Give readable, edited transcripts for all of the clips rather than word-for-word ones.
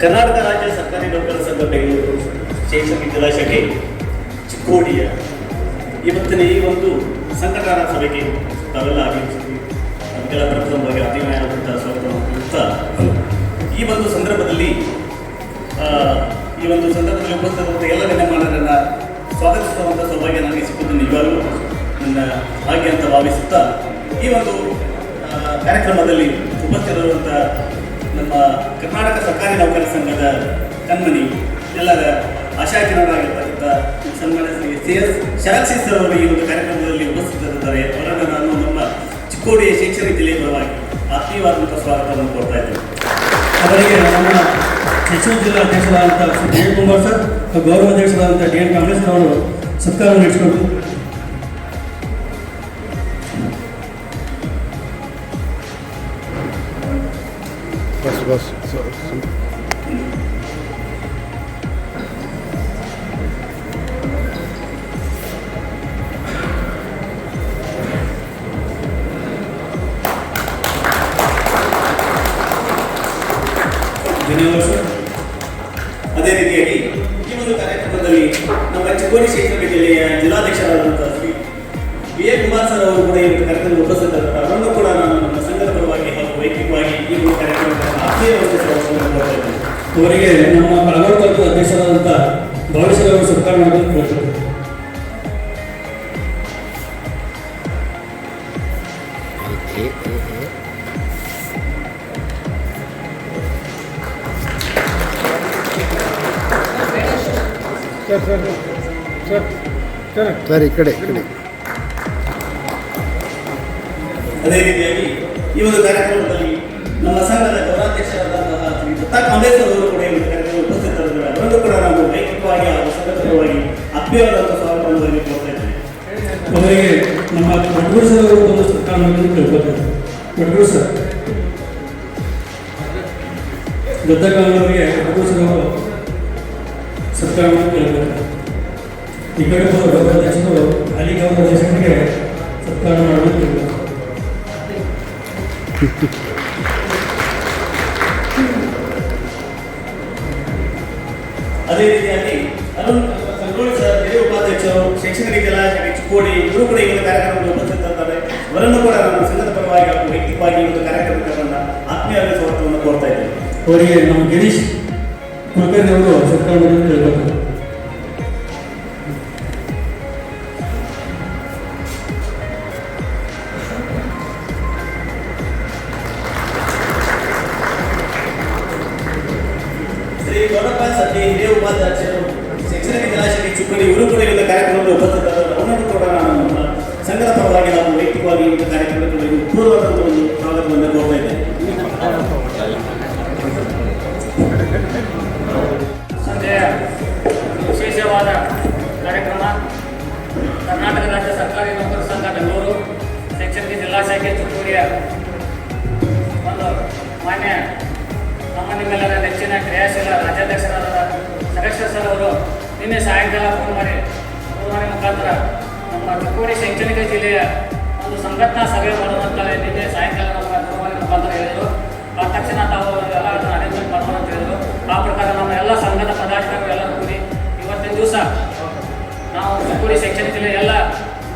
ಕರ್ನಾಟಕ ರಾಜ್ಯ ಸರ್ಕಾರಿ ನೌಕರರ ಸಂಘ ಬೆಂಗಳೂರು ಶೈಕ್ಷಣಿಕ ಜಲಾಶಯಕ್ಕೆ ಚಿಕ್ಕೋಡಿಯ ಇವತ್ತಿನ ಈ ಒಂದು ಸಂಘಟನಾ ಸಭೆಗೆ ತಾವೆಲ್ಲ ಆಗಮಿಸಿದ್ವಿ. ಅದಕ್ಕೆಲ್ಲ ಪ್ರಥಮವಾಗಿ ಅತಿಮಯಾದಂತಹ ಸ್ವಾಗತ. ಈ ಒಂದು ಸಂದರ್ಭದಲ್ಲಿ ಉಪಸ್ಥಿತವಾದ ಎಲ್ಲ ಗಣ್ಯಮಾನ್ಯರನ್ನು ಸ್ವಾಗತಿಸುವಂಥ ಸೌಭಾಗ್ಯ ನನಗೆ ಸಿಕ್ಕುವುದು ನಿಜವಾಗಲೂ ನನ್ನ ಭಾಗ್ಯ ಅಂತ ಭಾವಿಸುತ್ತಾ ಈ ಒಂದು ಕಾರ್ಯಕ್ರಮದಲ್ಲಿ ಉಪಸ್ಥಿತರುವಂಥ ನಮ್ಮ ಕರ್ನಾಟಕ ಸರ್ಕಾರಿ ನೌಕರರ ಸಂಘದ ಕಣ್ಮಣಿ ಎಲ್ಲರ ಆಶಾಕಿರಣರಾಗಿರ್ತಕ್ಕಂಥ ಸನ್ಮಾನ್ಯ ಶ್ರೀ ಶರತ್ ಸಿ ಸರ್ ಅವರು ಈ ಒಂದು ಕಾರ್ಯಕ್ರಮದಲ್ಲಿ ಉಪಸ್ಥಿತರಿದ್ದಾರೆ. ಅವರನ್ನು ನಾನು ನಮ್ಮ ಚಿಕ್ಕೋಡಿಯ ಶೈಕ್ಷಣಿಕ ಜಿಲ್ಲೆಯ ಪರವಾಗಿ ಆತ್ಮೀಯವಾದಂಥ ಸ್ವಾಗತವನ್ನು ಕೊಡ್ತಾ ಇದ್ದೇನೆ. ಅವರಿಗೆ ನಮ್ಮ ಶಿಕ್ಷಣ ಜಿಲ್ಲಾ ಅಧ್ಯಕ್ಷರಾದಂಥ Shri D N Kumar sir, ಗೌರವ ಅಧ್ಯಕ್ಷರಾದಂಥ ಡಿ ಎನ್ ಕಮಲೇಶ್ ಅವರು ಸತ್ಕಾರ ನಡೆಸಿಕೊಂಡು बस ಧನ್ಯವಾದ ಸರ್. ಅದೇ ರೀತಿಯಾಗಿ ಈ ಒಂದು ಕಾರ್ಯಕ್ರಮದಲ್ಲಿ ನಮ್ಮ ಚಿಕ್ಕೋಡಿ ಶೈಕ್ಷಣಿಕ ಜಿಲ್ಲೆಯ ಜಿಲ್ಲಾಧ್ಯಕ್ಷರಾದಂತಹ Shri B A Kumar sir ಅವರು ಕೂಡ ಈ ಒಂದು ಕಾರ್ಯಕ್ರಮದಲ್ಲಿ ಉಪಸ್ಥಿತರಿದ್ದಾರೆ. ಅವರನ್ನು ಕೂಡ ನಾನು ನಮ್ಮ ಸಂಘದ ಪರವಾಗಿ ಹಾಗೂ ವೈಯಕ್ತಿಕವಾಗಿ ಈ ಒಂದು ಕಾರ್ಯಕ್ರಮವನ್ನು ಆತ್ಮೀಯವಾಗಿ ಸ್ವಾಗತವನ್ನು ಕೊಡ್ತಾ ಇದ್ದೇನೆ. ಅವರಿಗೆ ನಮ್ಮ ಕಳವಳ ತಾಲೂಕು ಅಧ್ಯಕ್ಷರಾದಂಥ ಭವಿಷ್ಯದ ಅವರು ಸತ್ಕಾರ ಮಾಡಲು ಕೇಳ್ತಾರೆ. ಸರ್ ಈ ಕಡೆ ಅದೇ ರೀತಿಯಾಗಿ ಈ ಒಂದು ಕಾರ್ಯಕ್ರಮದಲ್ಲಿ ನಮ್ಮ ಸಂಘದ ಗೌರವಾಧ್ಯಕ್ಷರಾದಂತಹ ಶ್ರೀ ದತ್ತಾ ಕಾಂಗ್ರೆಸ್ ಅವರು ಕೂಡ ಈ ಒಂದು ಕಾರ್ಯಕ್ರಮದಲ್ಲಿ ಉಪಸ್ಥಿತರಿದ್ದಾರೆ. ಅವರನ್ನು ಕೂಡ ನಾವು ವೈಯಕ್ತಿಕವಾಗಿ ಹಾಗೂ ಸಂಘಟಕವಾಗಿ ಆತ್ಮೀಯವಾದಂಥ ಸ್ವಾಗತವನ್ನು ಕೊಡ್ತಾ ಇದ್ದೇನೆ. ಅವರಿಗೆ ನಮ್ಮ ವಡ್ಗೂರು ಸರ್ ಅವರು ಒಂದು ಸತ್ಕಾರ ಮಾಡಲು ಕೇಳ್ಕೊಳ್ತಾರೆ. ವಡ್ಗೂರು ಸರ್, ದತ್ತ ಕಾಂಗ್ರೆಸ್ಗೆ ವಡ್ಗೂರು ಸರ್ ಅವರು ಸತ್ಕಾರ ಮಾಡಲು ಕೇಳ್ಕೊಳ್ತಾರೆ. ಈ ಕಡೆ ಗೌರವ ಅಧ್ಯಕ್ಷರು ಅಲ್ಲಿ ಗೌರವ ಅಧ್ಯಕ್ಷರಿಗೆ ಸತ್ಕಾರ ಮಾಡಲು ಕೇಳ್ಕೊಳ್ತಾರೆ. ಅದೇ ರೀತಿಯಾಗಿ ಅರುಣ್ ಸಂಗೊಳ್ಳಿ ಸರ್, ಹಿರಿಯ ಉಪಾಧ್ಯಕ್ಷರು, ಶೈಕ್ಷಣಿಕ ಜಲಾಶಯ ಚಿಕ್ಕೋಡಿ, ಇವರು ಕೂಡ ಈ ಒಂದು ಕಾರ್ಯಕ್ರಮದಲ್ಲಿ ಉಪಸ್ಥಿತರಿದ್ದಾರೆ. ಅವರನ್ನು ಕೂಡ ನಮ್ಮ ಸಂಘದ ಪರವಾಗಿ ಹಾಗೂ ವೈಯಕ್ತಿಕವಾಗಿ ಈ ಒಂದು ಕಾರ್ಯಕ್ರಮವನ್ನು ಆತ್ಮೀಯವಾಗಿ ಸ್ವಾಗತವನ್ನು ಕೋರ್ತಾ ಇದ್ದೇವೆ. ಅವರಿಗೆ ನಮ್ಮ ಗಿರೀಶ್ ಕುಲಕರ್ಣಿ ಅವರು ಸತ್ಕಾರ ಮಾಡಲು ಕೇಳ್ಕೊಳ್ತಾರೆ. ಶ್ರೀ ಗೌಡಪ್ಪ ಸತ್ತಿ, ಹಿರಿಯ ಉಪಾಧ್ಯಕ್ಷರು, ಶೈಕ್ಷಣಿಕ ಜಲಾಶಯ ಚಿಕ್ಕೋಡಿ, ಇವರು ಕೂಡ ಈ ಒಂದು ಕಾರ್ಯಕ್ರಮದಲ್ಲಿ ಉಪಸ್ಥಿತರಿದ್ದಾರೆ. ಅವರನ್ನು ಕೂಡ ನಾನು ನಮ್ಮ ಸಂಘದ ಪರವಾಗಿ ಹಾಗೂ ವೈಯಕ್ತಿಕವಾಗಿ ಈ ಒಂದು ಕಾರ್ಯಕ್ರಮಕ್ಕೆ ಪೂರ್ವವಾದಂಥ ಒಂದು ಸ್ವಾಗತವನ್ನು ಕೋರ್ತಾ ಇದ್ದೇನೆ. ಸಂಜೆಯ ವಿಶೇಷವಾದ ಕಾರ್ಯಕ್ರಮ ಕರ್ನಾಟಕ ರಾಜ್ಯ ಸರ್ಕಾರಿ ನೌಕರರ ಸಂಘ ಬೆಂಗಳೂರು ಶೈಕ್ಷಣಿಕ ಜಲಾಶಯಕ್ಕೆ ಚಿಕ್ಕೋಡಿಯ ಒಂದು ಮಾನ್ಯ ನಮ್ಮ ನಿಮ್ಮೆಲ್ಲರ ನೆಚ್ಚಿನ ಕ್ರಿಯಾಶೀಲ ರಾಜ್ಯಾಧ್ಯಕ್ಷರಾದ ಸರೇಶ್ವರ ಸರ್ ಅವರು ನಿನ್ನೆ ಸಾಯಂಕಾಲ ಫೋನ್ ಮಾಡಿ ಮುಖಾಂತರ ನಮ್ಮ ಚಿಕ್ಕೋಡಿ ಶೈಕ್ಷಣಿಕ ಜಿಲ್ಲೆಯ ಒಂದು ಸಂಘಟನಾ ಸಭೆ ಮಾಡುವಂತಲೇ ನಿನ್ನೆ ಸಾಯಂಕಾಲ ನಮ್ಮ ದೂರವಾಣಿ ಮುಖಾಂತರ ಹೇಳಿದರು. ಆ ತಕ್ಷಣ ತಾವು ಎಲ್ಲ ಅರೇಂಜ್ಮೆಂಟ್ ಮಾಡೋಣ ಅಂತ ಹೇಳಿದರು. ಆ ಪ್ರಕಾರ ನಮ್ಮ ಎಲ್ಲ ಸಂಘದ ಪದಾಧಿಕಾರಿಗಳು ಎಲ್ಲರೂ ಕೂಡಿ ಇವತ್ತಿನ ದಿವಸ ನಾವು ಚಿಕ್ಕೋಡಿ ಶೈಕ್ಷಣಿಕ ಜಿಲ್ಲೆಯ ಎಲ್ಲ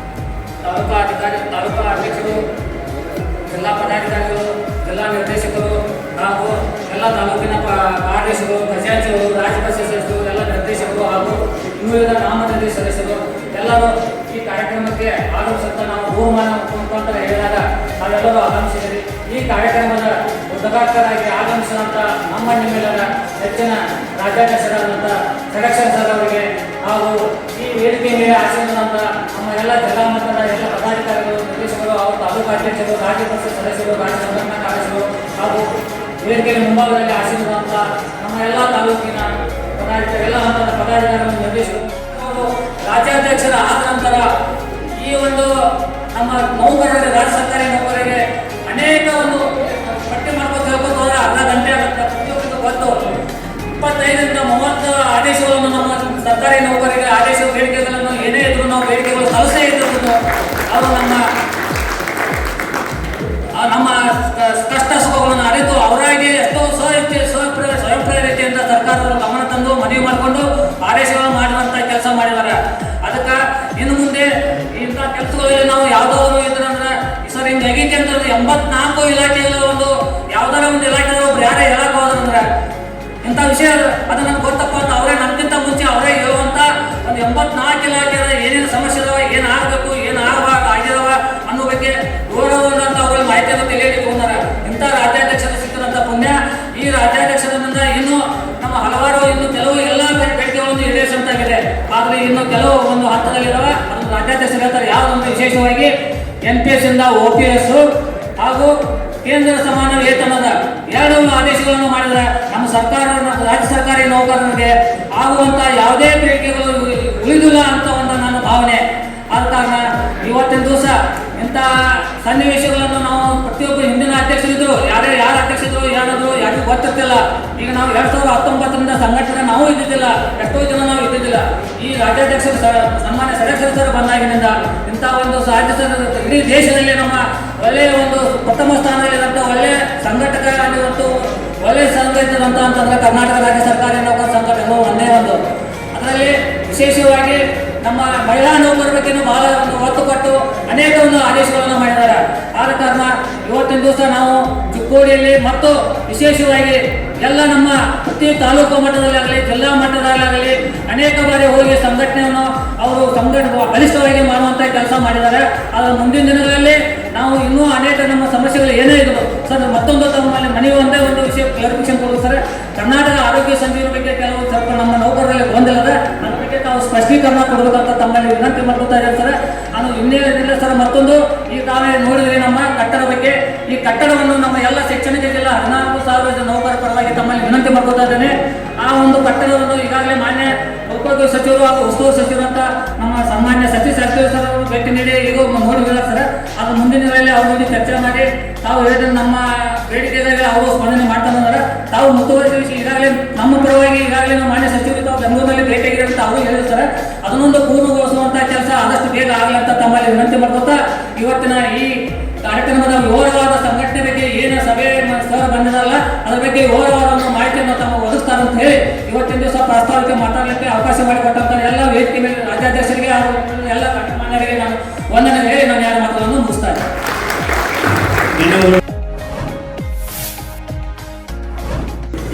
ತಾಲೂಕಾ ಅಧ್ಯಕ್ಷರು, ಜಿಲ್ಲಾ ಪದಾಧಿಕಾರಿಗಳು, ಜಿಲ್ಲಾ ನಿರ್ದೇಶಕರು ಹಾಗೂ ಎಲ್ಲ ತಾಲೂಕಿನ ಕಾರ್ಯದರ್ಶಿಗಳು, ಖಜಾಂಚಿಗಳು, ರಾಜ್ಯ ಸದಸ್ಯರು, ಎಲ್ಲ ನಿರ್ದೇಶಕರು ಹಾಗೂ ಇನ್ನುಳಿದ ನಾಮನಿರ್ದೇಶ ಸದಸ್ಯರು ಎಲ್ಲರೂ ಈ ಕಾರ್ಯಕ್ರಮಕ್ಕೆ ಆಗಮಿಸುತ್ತಾ ನಾವು ಬಹುಮಾನ ಮುಖಾಂತರ ಹೇಳಿದಾಗ ನಾವೆಲ್ಲರೂ ಆಗಮಿಸಿದ್ದೀರಿ. ಈ ಕಾರ್ಯಕ್ರಮದ ಉದ್ಘಾಟಕರಾಗಿ ಆಗಮಿಸಿದಂಥ ನಮ್ಮ ನಿಮ್ಮೆಲ್ಲರ ನೆಚ್ಚಿನ ರಾಜ್ಯಾಧ್ಯಕ್ಷರಾದಂಥ ಸೆಲೆಕ್ಷನ್ ಸರ್ ಅವರಿಗೆ ಹಾಗೂ ಈ ವೇದಿಕೆ ಮೇಲೆ ಆಸೀನರಾದಂಥ ನಮ್ಮ ಎಲ್ಲ ಜಿಲ್ಲಾ ಮಟ್ಟದ ಎಲ್ಲ ಪದಾಧಿಕಾರಿಗಳು, ನಿರ್ದೇಶಕರು ಹಾಗೂ ತಾಲೂಕು ಅಧ್ಯಕ್ಷರು, ರಾಜ್ಯ ಪರಿಷತ್ ಸದಸ್ಯರು, ರಾಜ್ಯ ಸಂಘಟನಾ ಕಾರ್ಯದರ್ಶಿಗಳು ಹಾಗೂ ವೇದಿಕೆಯ ಮುಂಭಾಗದಲ್ಲಿ ಆಸೀನರಾದಂಥ ನಮ್ಮ ಎಲ್ಲ ತಾಲೂಕಿನ ಪದಾಧಿಕಾರಿ, ಎಲ್ಲ ಹಂತದ ಪದಾಧಿಕಾರಿಗಳು, ನಿರ್ದೇಶಕರು, ರಾಜ್ಯಾಧ್ಯಕ್ಷರ ಆದ ನಂತರ ಈ ಒಂದು ನಮ್ಮ ನೌಕರರಿಗೆ, ರಾಜ್ಯ ಸರ್ಕಾರಿ ನೌಕರರಿಗೆ ಅನೇಕ ಒಂದು ಪಟ್ಟಿ ಮಾಡ್ಕೊಂಡು ಹೇಳ್ಕೊಂಡು ಹೋದ್ರೆ ಅರ್ಧ ಗಂಟೆ ಆಗುತ್ತೆ. ಪ್ರತಿಯೊಬ್ಬರಿಗೂ ಗೊತ್ತು 25ರಿಂದ 30 ಆದೇಶಗಳನ್ನು ನಮ್ಮ ಸರ್ಕಾರಿ ನೌಕರರಿಗೆ ಆದೇಶ ಬೇಡಿಕೆಗಳನ್ನು ಏನೇ ಇದ್ರು ನಾವು ಬೇಡಿಕೆಗಳು ಸಲ್ಲಿಸೇ ಇದ್ರು ಅವರು ನಮ್ಮ ಕಷ್ಟ ಸುಖಗಳನ್ನು ಅರಿತು ಅವರಾಗಿ ಎಷ್ಟೋ ಸ್ವಯಂ ಪ್ರೇರಿತೆಯಿಂದ ಸರ್ಕಾರದವರು ಗಮನ ತಂದು ಮನವಿ ಮಾಡಿಕೊಂಡು ಆದೇಶಗಳನ್ನು ಮಾಡುವಂತ ಕೆಲಸ ಮಾಡಿದ್ದಾರೆ. ಅದಕ್ಕೆ ಇನ್ನು ಮುಂದೆ ಇಂಥ ಕೆಲಸಗಳಲ್ಲಿ ನಾವು ಯಾವ್ದಾದ್ರು ಇದ್ರಂದ್ರೆ ಸರ್ ಹಿಂಗೆ ಆಗೈತೆ ಅಂತಂದ್ರೆ 84 ಇಲಾಖೆಗಳ ಒಂದು ಯಾವ್ದಾರ ಒಂದು ಇಲಾಖೆ ಒಬ್ರು ಯಾರೇ ಹೇಳಕ್ ಹೋದ್ರಂದ್ರೆ ಇಂಥ ವಿಷಯ ಅದು ನನಗೆ ಗೊತ್ತಪ್ಪ ಅಂತ ಅವರೇ ನಮ್ಗಿಂತ ಮುಂಚೆ ಅವರೇ ಹೇಳುವಂತ ಒಂದು 84 ಇಲಾಖೆ ಏನೇನು ಸಮಸ್ಯೆ ಇದಾವ, ಏನು ಆಗಬೇಕು, ಏನು ಆಗಿದಾವ ಅನ್ನೋ ಬಗ್ಗೆ ಗೌರವವಂತ ಅವ್ರಿಗೆ ಮಾಹಿತಿಯನ್ನು ತಿಳಿಯಲಿಕ್ಕೆ ಇಂಥ ರಾಜ್ಯಾಧ್ಯಕ್ಷರು ಸಿಕ್ಕಿದಂಥ ಪುಣ್ಯ. ಈ ರಾಜ್ಯಾಧ್ಯಕ್ಷರಿಂದ ಇನ್ನು ನಮ್ಮ ಹಲವಾರು ಇನ್ನು ಕೆಲವು ಎಲ್ಲ ಬೇಡಿಕೆಗಳನ್ನು ಈಡೇರಿಸಂತಾಗಿದೆ. ಆದರೆ ಇನ್ನು ಕೆಲವು ಒಂದು ಹಂತದಲ್ಲಿರುವ ಅದನ್ನು ರಾಜ್ಯಾಧ್ಯಕ್ಷರು ಹೇಳ್ತಾರೆ. ಯಾವುದೊಂದು ವಿಶೇಷವಾಗಿ NPS ಇಂದ OPS ಹಾಗೂ ಕೇಂದ್ರ ಸಮಾನ ವೇತನದ 2 ಆದೇಶಗಳನ್ನು ಮಾಡಿದರೆ ನಮ್ಮ ಸರ್ಕಾರ ರಾಜ್ಯ ಸರ್ಕಾರಿ ನೌಕರರಿಗೆ ಆಗುವಂತ ಯಾವುದೇ ಬೇಡಿಕೆಗಳು ಉಳಿದಿಲ್ಲ ಅಂತ ಒಂದು ನನ್ನ ಭಾವನೆ. ಆದ ಕಾರಣ ಇವತ್ತಿನ ದಿವಸ ಇಂಥ ಸನ್ನಿವೇಶಗಳನ್ನು ನಾವು ಪ್ರತಿಯೊಬ್ಬರು ಹಿಂದಿನ ಅಧ್ಯಕ್ಷರಿದ್ರು ಯಾರ ಅಧ್ಯಕ್ಷರು ಏನಾದ್ರು ಯಾರಿಗೂ ಗೊತ್ತಿರ್ತಿಲ್ಲ. ಈಗ ನಾವು 2019ರಿಂದ ಸಂಘಟನೆ ನಾವು ಇದ್ದಿದ್ದಿಲ್ಲ, ಎಷ್ಟೋ ಜನ ನಾವು ಇದ್ದಿದ್ದಿಲ್ಲ. ಈ ರಾಜ್ಯಾಧ್ಯಕ್ಷರು ಸನ್ಮಾನ್ಯ ಸದಸ್ಯರು ಬಂದಾಗಿನಿಂದ ಇಂಥ ಒಂದು ರಾಜ್ಯ ಇಡೀ ದೇಶದಲ್ಲಿ ನಮ್ಮ ಒಳ್ಳೆಯ ಒಂದು ಪ್ರಥಮ ಸ್ಥಾನದಲ್ಲಿರುವಂಥ ಒಳ್ಳೆಯ ಸಂಘಟಕ ಆಗಿರುವಂಥ ಒಳ್ಳೆಯ ಸಂಘ ಇದ್ದಂತ ಅಂತಂದ್ರೆ ಕರ್ನಾಟಕ ರಾಜ್ಯ ಸರ್ಕಾರಿ ನೌಕರ ಸಂಘ ಎನ್ನುವ ಒಂದೇ ಒಂದು. ಅದರಲ್ಲಿ ವಿಶೇಷವಾಗಿ ನಮ್ಮ ಮಹಿಳಾ ನೌಕರರ ಬಗ್ಗೆ ಬಹಳ ಒಂದು ಒತ್ತು ಕೊಟ್ಟು ಅನೇಕ ಒಂದು ಆದೇಶಗಳನ್ನು ಮಾಡಿದ್ದಾರೆ. ಆದ ಕಾರಣ ಇವತ್ತಿನ ದಿವಸ ನಾವು ಚಿಕ್ಕೋಡಿಯಲ್ಲಿ ಮತ್ತು ವಿಶೇಷವಾಗಿ ಎಲ್ಲ ನಮ್ಮ ಪ್ರತಿ ತಾಲೂಕು ಮಟ್ಟದಲ್ಲಾಗಲಿ ಜಿಲ್ಲಾ ಮಟ್ಟದಲ್ಲಾಗಲಿ ಅನೇಕ ಬಾರಿ ಹೋಗಿ ಸಂಘಟನೆಯನ್ನು ಅವರು ಬಲಿಷ್ಠವಾಗಿ ಮಾಡುವಂಥ ಕೆಲಸ ಮಾಡಿದ್ದಾರೆ. ಆದರೆ ಮುಂದಿನ ದಿನಗಳಲ್ಲಿ ನಾವು ಇನ್ನೂ ಅನೇಕ ನಮ್ಮ ಸಮಸ್ಯೆಗಳು ಏನೇ ಇದ್ರು ಸರ್ ಮತ್ತೊಂದು ತಮ್ಮಲ್ಲಿ ಮನೆಯುವಂತೆ ಒಂದು ವಿಷಯ ಕ್ಲಾರಿಫಿಕೇಶನ್ ಕೊಡೋದು ಸರ್. ಕರ್ನಾಟಕ ಆರೋಗ್ಯ ಸಂಜೀವಿನಿ ಬಗ್ಗೆ ಕೆಲವು ಸ್ವಲ್ಪ ನಮ್ಮ ನೌಕರರಲ್ಲಿ ಗೊಂದಲದ ನನ್ನ ಬಗ್ಗೆ ತಾವು ಸ್ಪಷ್ಟೀಕರಣ ಕೊಡಬೇಕಂತ ತಮ್ಮಲ್ಲಿ ವಿನಂತಿ ಮಾಡ್ಕೊತಾ ಇದ್ದಾರೆ ಸರ್. ನಾನು ಇನ್ನೇನಿಲ್ಲ ಸರ್. ಮತ್ತೊಂದು ಈ ತಾವೇ ನೋಡಿದ್ರೆ ನಮ್ಮ ಕಟ್ಟಡ ಬಗ್ಗೆ, ಈ ಕಟ್ಟಡವನ್ನು ನಮ್ಮ ಎಲ್ಲ ಶೈಕ್ಷಣಿಕ ಜಿಲ್ಲಾ 14,000 ನೌಕರ ಪರವಾಗಿ ತಮ್ಮಲ್ಲಿ ವಿನಂತಿ ಮಾಡ್ಕೊತಾ ಇದ್ದೇನೆ. ಆ ಒಂದು ಕಟ್ಟಡವನ್ನು ಈಗಾಗಲೇ ಮಾನ್ಯ ಲೋಕೋದ್ಯೋಗ ಸಚಿವರು ಹಾಗೂ ಉಸ್ತುವಾರಿ ಸಚಿವರು ಅಂತ ನಮ್ಮ ಸಾಮಾನ್ಯ ಸತೀಶ್ ಜಾರಕಿಹೊಳಿ ಸರ್ ಅವರು ಭೇಟಿ ನೀಡಿ ಈಗ ನೋಡಿದ್ದಾರೆ ಸರ್. ಅದು ಮುಂದಿನ ದಿನಗಳಲ್ಲಿ ಅವ್ರ ಬಗ್ಗೆ ಚರ್ಚೆ ಮಾಡಿ ತಾವು ಹೇಳಿದ್ರೆ ನಮ್ಮ ಬೇಡಿಕೆಗಳಿಗೆ ಅವರು ಸ್ಪಂದನೆ ಮಾಡ್ತಾ ಬಂದಾರೆ. ತಾವು ಮುತುವರ್ಜಿ ಈಗಾಗಲೇ ನಮ್ಮ ಪರವಾಗಿ ಈಗಾಗಲೇ ನಮ್ಮ ಮಾನ್ಯ ಸಚಿವರು ತಾವು ಬೆಂಗಳೂರಿನಲ್ಲಿ ಭೇಟಿಯಾಗಿದೆ ಅಂತ ಅವರು ಹೇಳಿರ್ತಾರೆ. ಅದನ್ನೊಂದು ಪೂರ್ಣಗೊಳಿಸುವಂತಹ ಕೆಲಸ ಆದಷ್ಟು ಬೇಗ ಆಗಲಿ ಅಂತ ತಮ್ಮಲ್ಲಿ ವಿನಂತಿ ಮಾಡ್ಕೊತಾ ಇವತ್ತಿನ ಈ ಕಾರ್ಯಕ್ರಮದ ವಿವರವಾದ ಸಂಘಟನೆ ಬಗ್ಗೆ ಏನು ಸಭೆ ಸರ್ ಬಂದಿರಲ್ಲ ಅದ್ರ ಬಗ್ಗೆ ವಿವರವಾದ ಒಂದು ಮಾಹಿತಿಯನ್ನು ತಮ್ಮ ಒದಗಿಸ್ತಾರೆ ಅಂತ ಹೇಳಿ ಇವತ್ತಿನ ದಿವಸ ಪ್ರಸ್ತಾವಕ್ಕೆ ಮಾತಾಡಲಿಕ್ಕೆ ಅವಕಾಶ ಮಾಡಿಕೊಟ್ಟಂತ ಎಲ್ಲ ವೇದಿಕೆ ಮೇಲೆ ರಾಜ್ಯಾಧ್ಯಕ್ಷರಿಗೆ ಹಾಗೂ ಎಲ್ಲ ಗಣ್ಯಮಾನ್ಯರಿಗೆ ನಾನು ವಂದನೆ ಹೇಳಿ ನಾನು ಯಾರ ಮಾತುಗಳನ್ನು ಮುಗಿಸ್ತಾ ಇದ್ದೇನೆ.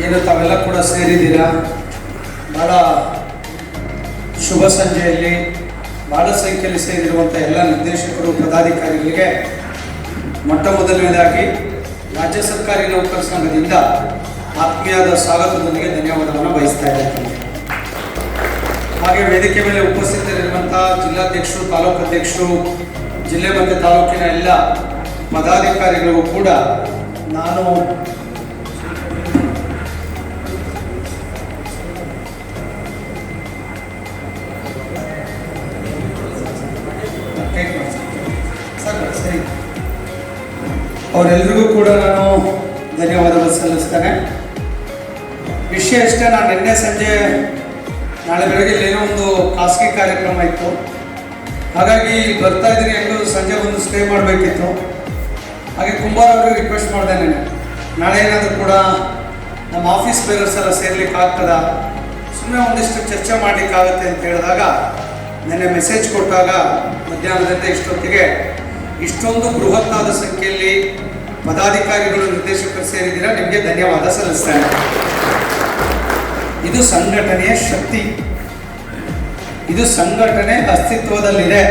ಏನು ತಾವೆಲ್ಲ ಕೂಡ ಸೇರಿದ್ದೀರಾ. ಬಹಳ ಶುಭ ಸಂಜೆಯಲ್ಲಿ ಬಹಳ ಸಂಖ್ಯೆಯಲ್ಲಿ ಸೇರಿರುವಂಥ ಎಲ್ಲ ನಿರ್ದೇಶಕರು ಪದಾಧಿಕಾರಿಗಳಿಗೆ ಮೊಟ್ಟ ಮೊದಲನೇದಾಗಿ ರಾಜ್ಯ ಸರ್ಕಾರಿ ನೌಕರ ಸಂಘದಿಂದ ಆತ್ಮೀಯವಾದ ಸ್ವಾಗತದೊಂದಿಗೆ ಧನ್ಯವಾದವನ್ನು ಬಯಸ್ತಾ ಇದ್ದೇನೆ. ಹಾಗೆ ವೇದಿಕೆ ಮೇಲೆ ಉಪಸ್ಥಿತರಿರುವಂಥ ಜಿಲ್ಲಾಧ್ಯಕ್ಷರು, ತಾಲೂಕು ಅಧ್ಯಕ್ಷರು, ಜಿಲ್ಲೆ ಮತ್ತು ತಾಲೂಕಿನ ಎಲ್ಲ ಪದಾಧಿಕಾರಿಗಳಿಗೂ ಕೂಡ ನಾನು ಸರಿ ಅವರೆಲ್ಲರಿಗೂ ಕೂಡ ನಾನು ಧನ್ಯವಾದಗಳು ಸಲ್ಲಿಸ್ತೇನೆ. ವಿಷಯ ಅಷ್ಟೇ, ನಾನು ನಿನ್ನೆ ಸಂಜೆ ನಾಳೆ ಬೆಳಗ್ಗೆ ಏನೋ ಒಂದು ಖಾಸಗಿ ಕಾರ್ಯಕ್ರಮ ಇತ್ತು, ಹಾಗಾಗಿ ಬರ್ತಾ ಇದ್ದೀನಿ. ಹೆಂಗೂ ಸಂಜೆ ಒಂದು ಸ್ಟೇ ಮಾಡಬೇಕಿತ್ತು. ಹಾಗೆ ಕುಂಬಾರ ಅವರಿಗೆ ರಿಕ್ವೆಸ್ಟ್ ಮಾಡಿದೆ, ನಾಳೆ ಏನಾದರೂ ಕೂಡ ನಮ್ಮ ಆಫೀಸ್ ಬೇರರ್ಸ್ ಎಲ್ಲ ಸೇರ್ಲಿಕ್ಕೆ ಆಗ್ತದ, ಸುಮ್ಮನೆ ಒಂದಿಷ್ಟು ಚರ್ಚೆ ಮಾಡಲಿಕ್ಕಾಗತ್ತೆ ಅಂತ ಹೇಳಿದಾಗ ನೆನ್ನೆ ಮೆಸೇಜ್ ಕೊಟ್ಟಾಗ ಮಧ್ಯಾಹ್ನದಿಂದ ಇಷ್ಟೊತ್ತಿಗೆ ಇಷ್ಟೊಂದು ಬೃಹತ್ತಾದ ಸಂಖ್ಯೆಯಲ್ಲಿ ಪದಾಧಿಕಾರಿಗಳು, ನಿರ್ದೇಶಕರು ಸೇರಿದ್ದೀರಾ. ನಿಮಗೆ ಧನ್ಯವಾದ ಸಲ್ಲಿಸ್ತೇನೆ. ಇದು ಸಂಘಟನೆಯ ಶಕ್ತಿ, ಇದು ಸಂಘಟನೆ ಅಸ್ತಿತ್ವದಲ್ಲಿದೆ.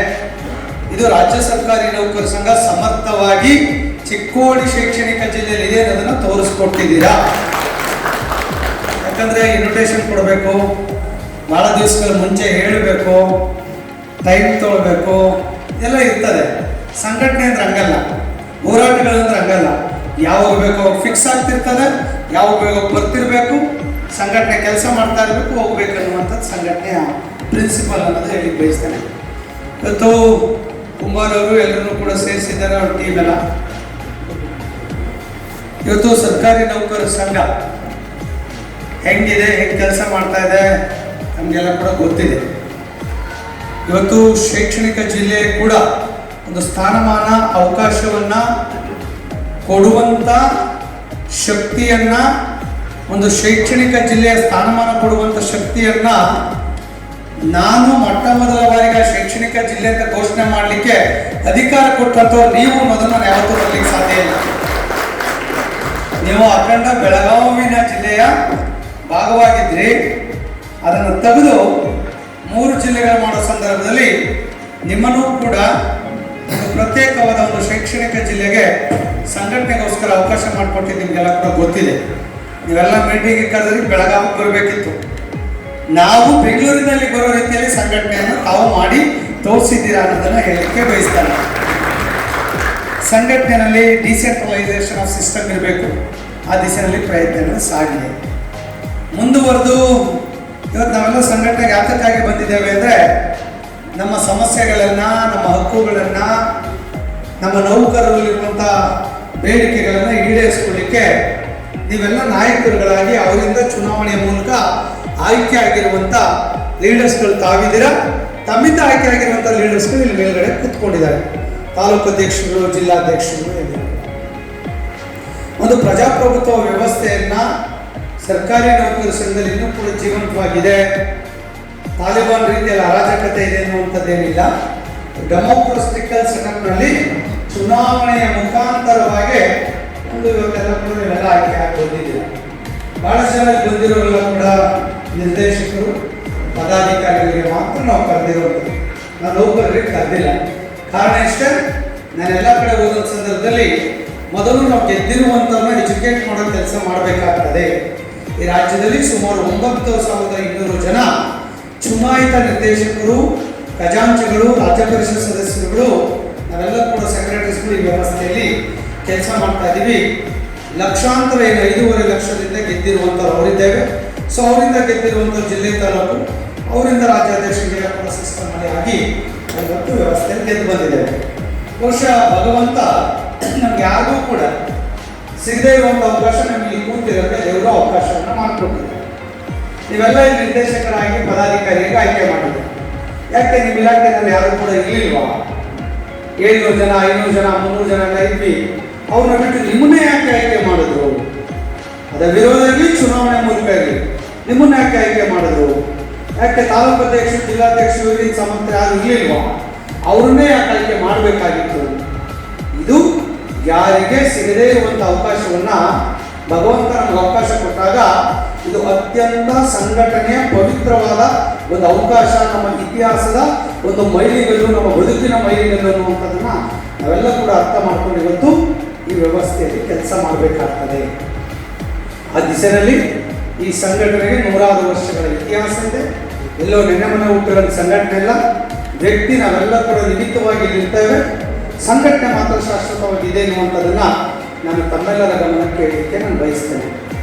ಇದು ರಾಜ್ಯ ಸರ್ಕಾರಿ ನೌಕರ ಸಂಘ ಸಮರ್ಥವಾಗಿ ಚಿಕ್ಕೋಡಿ ಶೈಕ್ಷಣಿಕ ಜಿಲ್ಲೆಯಲ್ಲಿ ಇದೆ ಅನ್ನೋದನ್ನು ತೋರಿಸ್ಕೊಟ್ಟಿದ್ದೀರಾ. ಯಾಕಂದ್ರೆ ಇನ್ವಿಟೇಷನ್ ಕೊಡಬೇಕು, ಭಾಳ ದಿವಸಗಳ ಮುಂಚೆ ಹೇಳಬೇಕು, ಟೈಮ್ ತೊಗೊಳ್ಬೇಕು, ಎಲ್ಲ ಇರ್ತದೆ. ಸಂಘಟನೆ ಅಂದ್ರೆ ಹಂಗಲ್ಲ, ಹೋರಾಟಗಳಂದ್ರೆ ಹಂಗಲ್ಲ. ಯಾವಾಗ ಬೇಕೋ ಫಿಕ್ಸ್ ಆಗ್ತಿರ್ತದೆ, ಯಾವಾಗ ಬೇಕೋ ಬರ್ತಿರ್ಬೇಕು, ಸಂಘಟನೆ ಕೆಲಸ ಮಾಡ್ತಾ ಇರಬೇಕು, ಹೋಗ್ಬೇಕು ಅನ್ನುವಂಥದ್ದು ಸಂಘಟನೆಯ ಪ್ರಿನ್ಸಿಪಲ್ ಅನ್ನೋದು ಹೇಳಿ ಬಯಸ್ತೇನೆ. ಇವತ್ತು ಕುಮಾರ್ ಅವರು ಎಲ್ಲರೂ ಕೂಡ ಸೇರಿಸಿದ್ದಾರೆ, ಅವ್ರ ಟೀಮ್ ಎಲ್ಲ. ಇವತ್ತು ಸರ್ಕಾರಿ ನೌಕರ ಸಂಘ ಹೆಂಗಿದೆ, ಹೆಂಗೆ ಕೆಲಸ ಮಾಡ್ತಾ ಇದೆ ನಮಗೆಲ್ಲ ಕೂಡ ಗೊತ್ತಿದೆ. ಇವತ್ತು ಶೈಕ್ಷಣಿಕ ಜಿಲ್ಲೆ ಕೂಡ ಒಂದು ಸ್ಥಾನಮಾನ, ಅವಕಾಶವನ್ನ ಕೊಡುವಂತ ಶಕ್ತಿಯನ್ನ ಒಂದು ಶೈಕ್ಷಣಿಕ ಜಿಲ್ಲೆಯ ಸ್ಥಾನಮಾನ ಕೊಡುವಂಥ ಶಕ್ತಿಯನ್ನ ನಾನು ಮೊಟ್ಟ ಮೊದಲ ಬಾರಿಗೆ ಶೈಕ್ಷಣಿಕ ಜಿಲ್ಲೆ ಅಂತ ಘೋಷಣೆ ಮಾಡಲಿಕ್ಕೆ ಅಧಿಕಾರ ಕೊಟ್ಟಂಥವ್ರು ನೀವು ಅನ್ನೋದನ್ನು ನಾನು ಯಾವತ್ತೂ ಬರಲಿಕ್ಕೆ ಸಾಧ್ಯ ಇಲ್ಲ. ನೀವು ಅಖಂಡ ಬೆಳಗಾವಿನ ಜಿಲ್ಲೆಯ ಭಾಗವಾಗಿದ್ರಿ. ಅದನ್ನು ತೆಗೆದು 3 ಜಿಲ್ಲೆಗಳು ಮಾಡೋ ಸಂದರ್ಭದಲ್ಲಿ ನಿಮ್ಮನ್ನು ಕೂಡ ಒಂದು ಪ್ರತ್ಯೇಕವಾದ ಒಂದು ಶೈಕ್ಷಣಿಕ ಜಿಲ್ಲೆಗೆ ಸಂಘಟನೆಗೋಸ್ಕರ ಅವಕಾಶ ಮಾಡಿಕೊಟ್ಟಿದ್ದು ನಿಮಗೆಲ್ಲ ಕೂಡ ಗೊತ್ತಿದೆ. ನೀವೆಲ್ಲ ಮೀಟಿಂಗ್ಗೆ ಕರೆದ್ರೆ ಬೆಳಗಾವಿಗೆ ಬರಬೇಕಿತ್ತು. ನಾವು ಬೆಂಗಳೂರಿನಲ್ಲಿ ಬರೋ ರೀತಿಯಲ್ಲಿ ಸಂಘಟನೆಯನ್ನು ತಾವು ಮಾಡಿ ತೋರಿಸಿದ್ದೀರಾ ಅನ್ನೋದನ್ನು ಹೇಳಲಿಕ್ಕೆ ಬಯಸ್ತಾರೆ. ಸಂಘಟನೆಯಲ್ಲಿ ಡಿಸೆಂಟ್ರಲೈಸೇಷನ್ ಆಫ್ ಸಿಸ್ಟಮ್ ಇರಬೇಕು. ಆ ದಿಸೆಯಲ್ಲಿ ಪ್ರಯತ್ನಗಳು ಸಾಗಿದೆ. ಮುಂದುವರೆದು ಇವತ್ತು ನಾವೆಲ್ಲ ಸಂಘಟನೆಗೆ ಯಾತಕ್ಕಾಗಿ ಬಂದಿದ್ದೇವೆ ಅಂದರೆ ನಮ್ಮ ಸಮಸ್ಯೆಗಳನ್ನು, ನಮ್ಮ ಹಕ್ಕುಗಳನ್ನು, ನಮ್ಮ ನೌಕರರಲ್ಲಿರುವಂಥ ಬೇಡಿಕೆಗಳನ್ನು ಈಡೇರಿಸಿಕೊಳ್ಳಿಕ್ಕೆ ನೀವೆಲ್ಲ ನಾಯಕರುಗಳಾಗಿ ಅವರಿಂದ ಚುನಾವಣೆಯ ಮೂಲಕ ಆಯ್ಕೆ ಆಗಿರುವಂಥ ಲೀಡರ್ಸ್ಗಳು ತಾವಿದ್ದೀರಾ. ತಮ್ಮಿಂದ ಆಯ್ಕೆ ಆಗಿರುವಂಥ ಲೀಡರ್ಸ್ಗಳು ಇಲ್ಲಿ ಮೇಲ್ಗಡೆ ಕೂತ್ಕೊಂಡಿದ್ದಾರೆ. ತಾಲೂಕು ಅಧ್ಯಕ್ಷರು, ಜಿಲ್ಲಾಧ್ಯಕ್ಷರು. ಒಂದು ಪ್ರಜಾಪ್ರಭುತ್ವ ವ್ಯವಸ್ಥೆಯನ್ನ ಸರ್ಕಾರಿ ನೌಕರರ ಸಂಘದಲ್ಲಿ ಇನ್ನೂ ಕೂಡ ಜೀವಂತವಾಗಿದೆ. ತಾಲಿಬಾನ್ ರೀತಿಯಲ್ಲಿ ಅರಾಜಕತೆ ಇದೆ ಅನ್ನುವಂಥದ್ದೇನಿಲ್ಲ. ಡೆಮೋಕ್ರಟಿಕಲ್ ಸೆಟಪ್ನಲ್ಲಿ ಚುನಾವಣೆಯ ಮುಖಾಂತರವಾಗಿ ಒಂದು ಇವತ್ತೆಲ್ಲ ಕೂಡ ಇವೆಲ್ಲ ಆಯ್ಕೆ ಆಗಿ ಬಂದಿದ್ದೀರಾ. ಬಹಳಷ್ಟು ಜನ ಬಂದಿರೋರೆಲ್ಲ ಕೂಡ ನಿರ್ದೇಶಕರು, ಪದಾಧಿಕಾರಿಗಳಿಗೆ ಮಾತ್ರ ನಾವು ಕರೆದಿರೋದು. ನಾವು ನೌಕರರಿಗೆ ಕರೆದಿಲ್ಲ. ಕಾರಣ ಇಷ್ಟೇ, ನಾನೆಲ್ಲ ಕಡೆ ಹೋದ ಸಂದರ್ಭದಲ್ಲಿ ಮೊದಲು ನಾವು ಗೆದ್ದಿರುವಂಥವ್ರನ್ನ ಎಜುಕೇಟ್ ಮಾಡೋ ಕೆಲಸ ಮಾಡಬೇಕಾಗ್ತದೆ. ಈ ರಾಜ್ಯದಲ್ಲಿ ಸುಮಾರು 9,200 ಜನ ಚುನಾಯಿತ ನಿರ್ದೇಶಕರು, ಖಜಾಂಚಿಗಳು, ರಾಜ್ಯ ಪರಿಷತ್ ಸದಸ್ಯರುಗಳು, ನಾವೆಲ್ಲ ಕೂಡ ಸೆಕ್ರೆಟರೀಸ್ಗಳು ಈ ವ್ಯವಸ್ಥೆಯಲ್ಲಿ ಕೆಲಸ ಮಾಡ್ತಾ ಇದ್ದೀವಿ. ಲಕ್ಷಾಂತರ 5.5 ಲಕ್ಷದಿಂದ ಗೆದ್ದಿರುವಂಥವ್ರು ಅವರಿದ್ದೇವೆ. ಸೊ ಅವರಿಂದ ಗೆದ್ದಿರುವಂಥ ಜಿಲ್ಲೆ, ತಾಲೂಕು, ಅವರಿಂದ ರಾಜ್ಯಾಧ್ಯಕ್ಷರಿಗೆ ಕೂಡ ಸಿಸ್ಟಮ್ ಆಗಿ ಇವತ್ತು ವ್ಯವಸ್ಥೆಯಲ್ಲಿ ಗೆದ್ದು ಬಂದಿದ್ದೇವೆ. ಬಹುಶಃ ಭಗವಂತ ನಮ್ಗೆ ಯಾರಿಗೂ ಕೂಡ ಸಿಗದೇ ಇರುವಂಥ ಅವಕಾಶ ನಮಗೆ ಕೂತಿರೋಕ್ಕೆ ದೇವರು ಅವಕಾಶವನ್ನು ಮಾಡಿಕೊಟ್ಟಿದ್ದಾರೆ. ನೀವೆಲ್ಲ ಈ ನಿರ್ದೇಶಕರಾಗಿ ಪದಾಧಿಕಾರಿಯಾಗಿ ಆಯ್ಕೆ ಮಾಡಿದ್ದೀರಿ. ಯಾಕೆ ನಿಮ್ಮ ಇಲಾಖೆಯಲ್ಲಿ ಯಾರು ಕೂಡ ಇರಲಿಲ್ವಾ? 700 ಜನ, 500 ಜನ, 300 ಜನ ಎಲ್ಲ ಇದ್ವಿ. ಅವ್ರನ್ನ ಬಿಟ್ಟು ನಿಮ್ಮನ್ನೇ ಯಾಕೆ ಆಯ್ಕೆ ಮಾಡಿದ್ರು? ಅದರ ವಿರೋಧವಾಗಿ ಚುನಾವಣೆ ಮೂಲಕ ಇರಲಿ, ನಿಮ್ಮನ್ನ ಯಾಕೆ ಆಯ್ಕೆ ಮಾಡಿದ್ರು? ಯಾಕೆ ತಾಲೂಕು ಅಧ್ಯಕ್ಷರು, ಜಿಲ್ಲಾಧ್ಯಕ್ಷರು, ಇವರಿಗೆ ಸಮರ್ಥ ಯಾರು ಇರಲಿಲ್ವಾ? ಅವ್ರನ್ನೇ ಯಾಕೆ ಆಯ್ಕೆ ಮಾಡಬೇಕಾಗಿತ್ತು? ಇದು ಯಾರಿಗೆ ಸಿಗದೇ ಇರುವಂಥ ಅವಕಾಶವನ್ನು ಭಗವಂತ ನಮಗೆ ಅವಕಾಶ ಕೊಟ್ಟಾಗ ಇದು ಅತ್ಯಂತ ಸಂಘಟನೆಯ ಪವಿತ್ರವಾದ ಒಂದು ಅವಕಾಶ, ನಮ್ಮ ಇತಿಹಾಸದ ಒಂದು ಮೈಲಿಗಲ್ಲು, ನಮ್ಮ ಬದುಕಿನ ಮೈಲಿಗಲ್ಲು ಅನ್ನುವಂಥದ್ದನ್ನ ನಾವೆಲ್ಲ ಕೂಡ ಅರ್ಥ ಮಾಡ್ಕೊಂಡು ಇವತ್ತು ಈ ವ್ಯವಸ್ಥೆಯಲ್ಲಿ ಕೆಲಸ ಮಾಡಬೇಕಾಗ್ತದೆ. ಆ ದಿಸೆಯಲ್ಲಿ ಈ ಸಂಘಟನೆಗೆ 100 ವರ್ಷಗಳ ಇತಿಹಾಸ ಇದೆ. ಎಲ್ಲೋ ನೆನ್ನೆ ಮನೆ ಹುಟ್ಟಿರೋ ಸಂಘಟನೆ ಎಲ್ಲ, ವ್ಯಕ್ತಿ ನಾವೆಲ್ಲ ಕೂಡ ನಿಮಿತ್ತವಾಗಿ ನಿಲ್ತೇವೆ. ಸಂಘಟನೆ ಮಾತ್ರ ಶಾಶ್ವತವಾಗಿದೆ ಎನ್ನುವಂಥದ್ದನ್ನು ನಾನು ತಮ್ಮೆಲ್ಲರ ಗಮನಕ್ಕೆ ಇಡಲಿಕ್ಕೆ ನಾನು ಬಯಸ್ತೇನೆ.